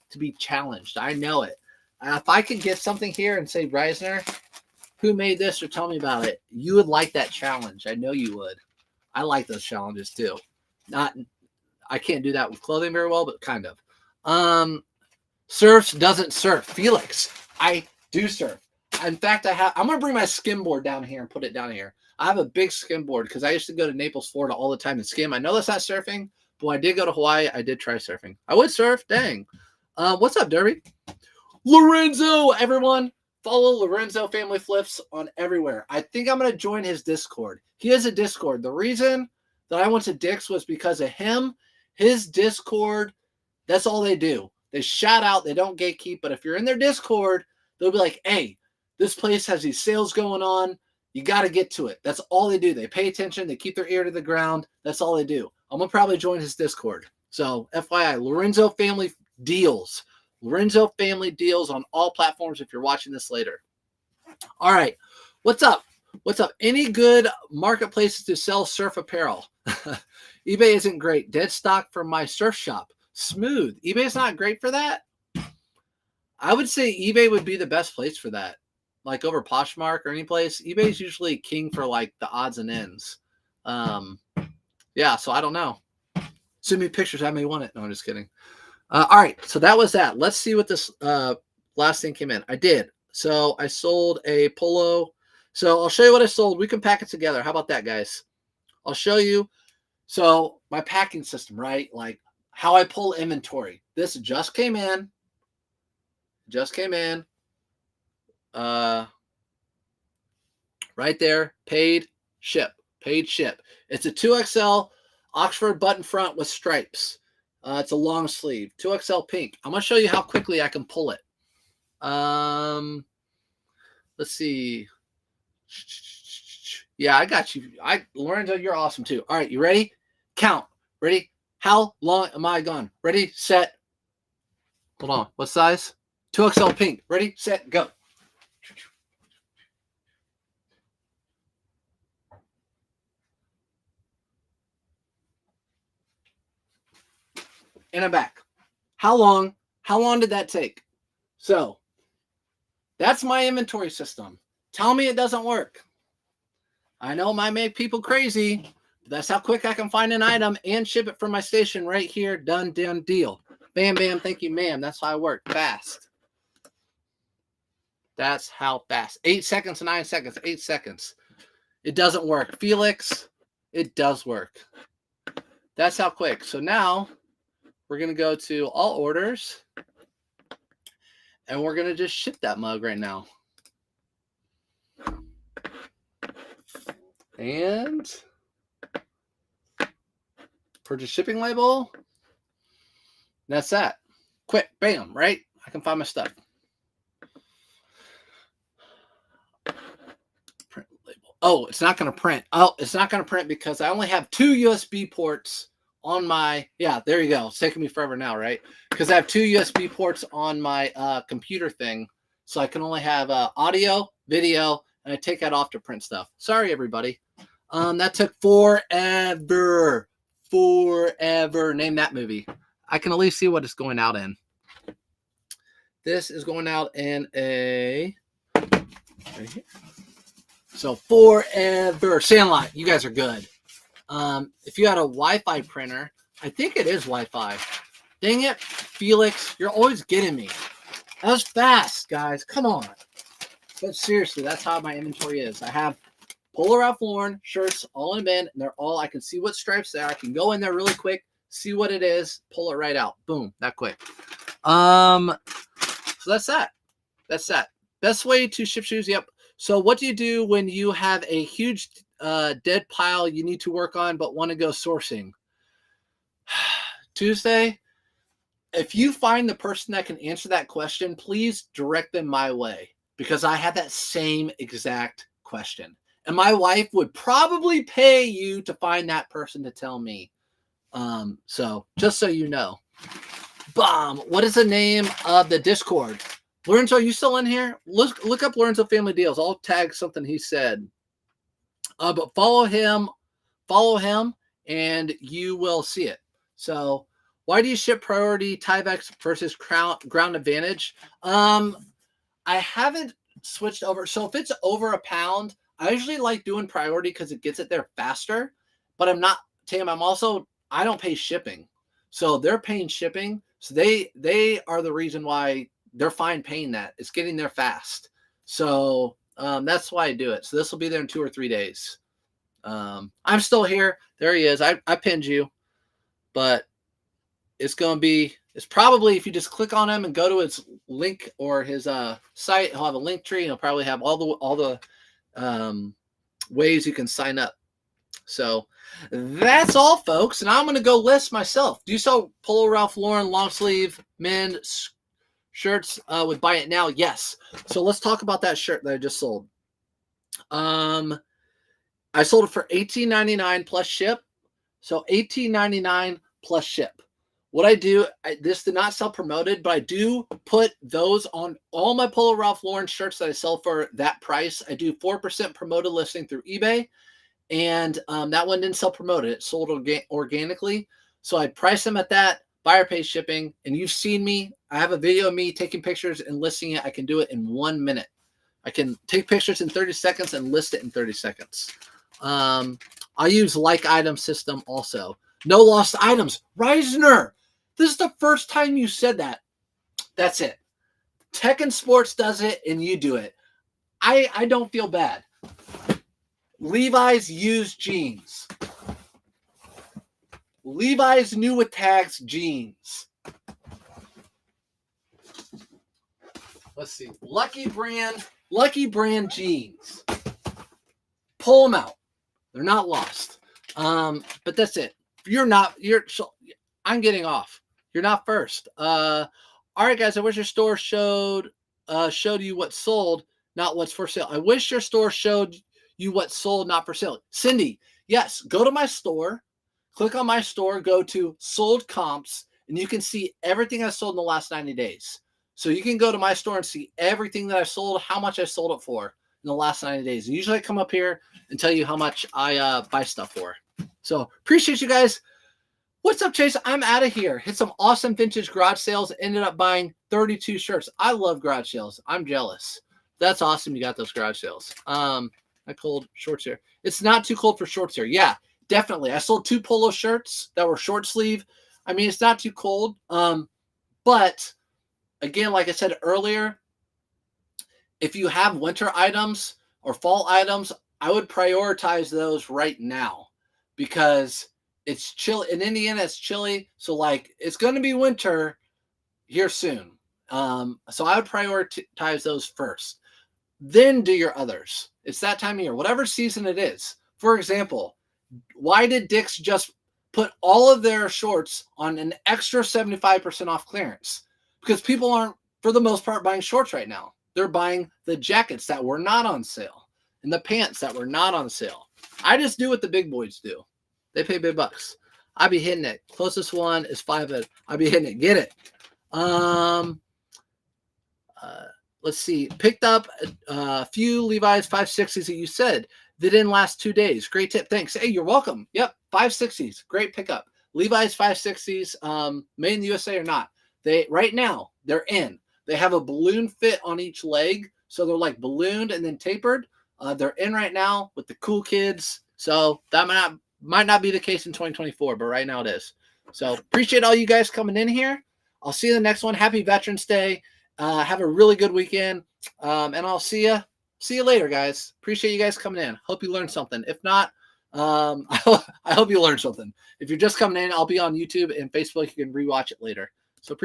to be challenged. I know it. If I could get something here and say, Reisner, who made this or tell me about it, you would like that challenge. I know you would. I like those challenges too. I can't do that with clothing very well, but kind of. Surfs doesn't surf. Felix, I do surf. In fact, I'm going to bring my skimboard down here and put it down here. I have a big skimboard because I used to go to Naples, Florida all the time and skim. I know that's not surfing, but when I did go to Hawaii, I did try surfing. I would surf. Dang. What's up, Derby? Lorenzo, everyone. Follow Lorenzo Family Flips on everywhere. I think I'm going to join his Discord. He has a Discord. The reason that I went to Dick's was because of him. His Discord, that's all they do. They shout out. They don't gatekeep. But if you're in their Discord, they'll be like, hey, this place has these sales going on. You got to get to it. That's all they do. They pay attention. They keep their ear to the ground. That's all they do. I'm going to probably join his Discord. So FYI, Lorenzo Family Deals. Lorenzo Family Deals on all platforms if you're watching this later. All right. What's up? What's up? Any good marketplaces to sell surf apparel? eBay isn't great. Dead stock from my surf shop. Smooth. eBay's not great for that. I would say eBay would be the best place for that. Like over Poshmark or any place. eBay's usually king for like the odds and ends. Yeah, so I don't know. Send me pictures. I may want it. No, I'm just kidding. All right, so that was that. Let's see what this last thing came in. I did. So I sold a Polo. So I'll show you what I sold. We can pack it together. How about that, guys? I'll show you. So my packing system, right? Like how I pull inventory. This just came in. Just came in. Right there. Paid, ship. Paid, ship. It's a 2XL Oxford button front with stripes. It's a long sleeve. 2XL pink. I'm going to show you how quickly I can pull it. Let's see. Yeah, I got you. Lorenzo, you're awesome too. All right, you ready? Count. Ready? How long am I gone? Ready, set. Hold on. What size? 2XL pink. Ready, set, go. And I'm back. How long did that take? So that's my inventory system. Tell me it doesn't work. I know it might make people crazy, but that's how quick I can find an item and ship it from my station right here. Done deal. Bam, bam. Thank you, ma'am. That's how I work. Fast. That's how fast. 8 seconds, 9 seconds, 8 seconds. It doesn't work. Felix, it does work. That's how quick. So now we're going to go to all orders and we're going to just ship that mug right now. And purchase shipping label. That's that. Quick, bam, right? I can find my stuff. Print label. Oh, it's not going to print. Oh, it's not going to print because I only have 2 USB ports on my, yeah, there you go. It's taking me forever now, right? Because I have 2 USB ports on my computer thing. So I can only have audio, video, and I take that off to print stuff. Sorry, everybody. That took forever. Forever. Name that movie. I can at least see what it's going out in. This is going out in a, right here. So forever. Sandlot, you guys are good. If you had a Wi-Fi printer, I think it is Wi-Fi. Dang it. Felix, you're always getting me. That was fast, guys. Come on. But seriously, that's how my inventory is. I have Polo Ralph Lauren shirts all in a bin, and they're all, I can see what stripes there. I can go in there really quick, see what it is, pull it right out. Boom, that quick. So that's that. That's that. Best way to ship shoes. Yep. So what do you do when you have a huge dead pile you need to work on but want to go sourcing? Tuesday, if you find the person that can answer that question, please direct them my way, because I had that same exact question. And my wife would probably pay you to find that person to tell me. So just so you know. Bomb. What is the name of the Discord? Lorenzo, are you still in here? Look up Lorenzo Family Deals. I'll tag something he said. But follow him, and you will see it. So why do you ship priority Tyvek versus ground advantage? I haven't switched over. So if it's over a pound, I usually like doing priority because it gets it there faster. But I'm not, Tam, I don't pay shipping. So they're paying shipping. So they are the reason why they're fine paying that. It's getting there fast. So that's why I do it. So this will be there in 2 or 3 days. I'm still here. There he is. I pinned you. But it's probably, if you just click on him and go to his link or his site, he'll have a link tree, and he'll probably have all the ways you can sign up. So that's all, folks. And I'm going to go list myself. Do you sell Polo Ralph Lauren long sleeve men's shirts with Buy It Now? Yes. So let's talk about that shirt that I just sold. I sold it for $18.99 plus ship. So $18.99 plus ship. What I do, this did not sell promoted, but I do put those on all my Polo Ralph Lauren shirts that I sell for that price. I do 4% promoted listing through eBay, and that one didn't sell promoted. It sold organically. So I price them at that, buyer pays shipping, and you've seen me. I have a video of me taking pictures and listing it. I can do it in 1 minute. I can take pictures in 30 seconds and list it in 30 seconds. I use like item system also. No lost items. Reisner, this is the first time you said that. That's it. Tech and Sports does it, and you do it. I don't feel bad. Levi's used jeans. Levi's new with tags jeans. Let's see. Lucky brand jeans. Pull them out. They're not lost. But that's it. I'm getting off. You're not first. All right, guys. I wish your store showed you what sold, not what's for sale. I wish your store showed you what sold, not for sale. Cindy, yes. Go to my store. Click on my store. Go to sold comps, and you can see everything I sold in the last 90 days. So you can go to my store and see everything that I sold, how much I sold it for in the last 90 days. And usually I come up here and tell you how much I buy stuff for. So appreciate you guys. What's up, Chase? I'm out of here. Hit some awesome vintage garage sales. Ended up buying 32 shirts. I love garage sales. I'm jealous. That's awesome. You got those garage sales. I cold shorts here. It's not too cold for shorts here. Yeah, definitely. I sold 2 polo shirts that were short sleeve. I mean, it's not too cold. But again, like I said earlier, if you have winter items or fall items, I would prioritize those right now because it's chilly. In Indiana, it's chilly. So, like, it's going to be winter here soon. So I would prioritize those first. Then do your others. It's that time of year, whatever season it is. For example, why did Dick's just put all of their shorts on an extra 75% off clearance? Because people aren't, for the most part, buying shorts right now. They're buying the jackets that were not on sale and the pants that were not on sale. I just do what the big boys do. They pay big bucks. I be hitting it. Closest one is 5. I be hitting it. Get it. Let's see. Picked up a few Levi's 560s that you said. They didn't last 2 days. Great tip. Thanks. Hey, you're welcome. Yep. 560s. Great pickup. Levi's 560s, made in the USA or not. Right now, they're in. They have a balloon fit on each leg. So they're like ballooned and then tapered. They're in right now with the cool kids. So that might not be the case in 2024, but right now it is. So appreciate all you guys coming in here. I'll see you in the next one. Happy Veterans Day. Have a really good weekend. And I'll see you later, guys. Appreciate you guys coming in. Hope you learned something. If not, I hope you learned something. If you're just coming in, I'll be on YouTube and Facebook. You can rewatch it later. So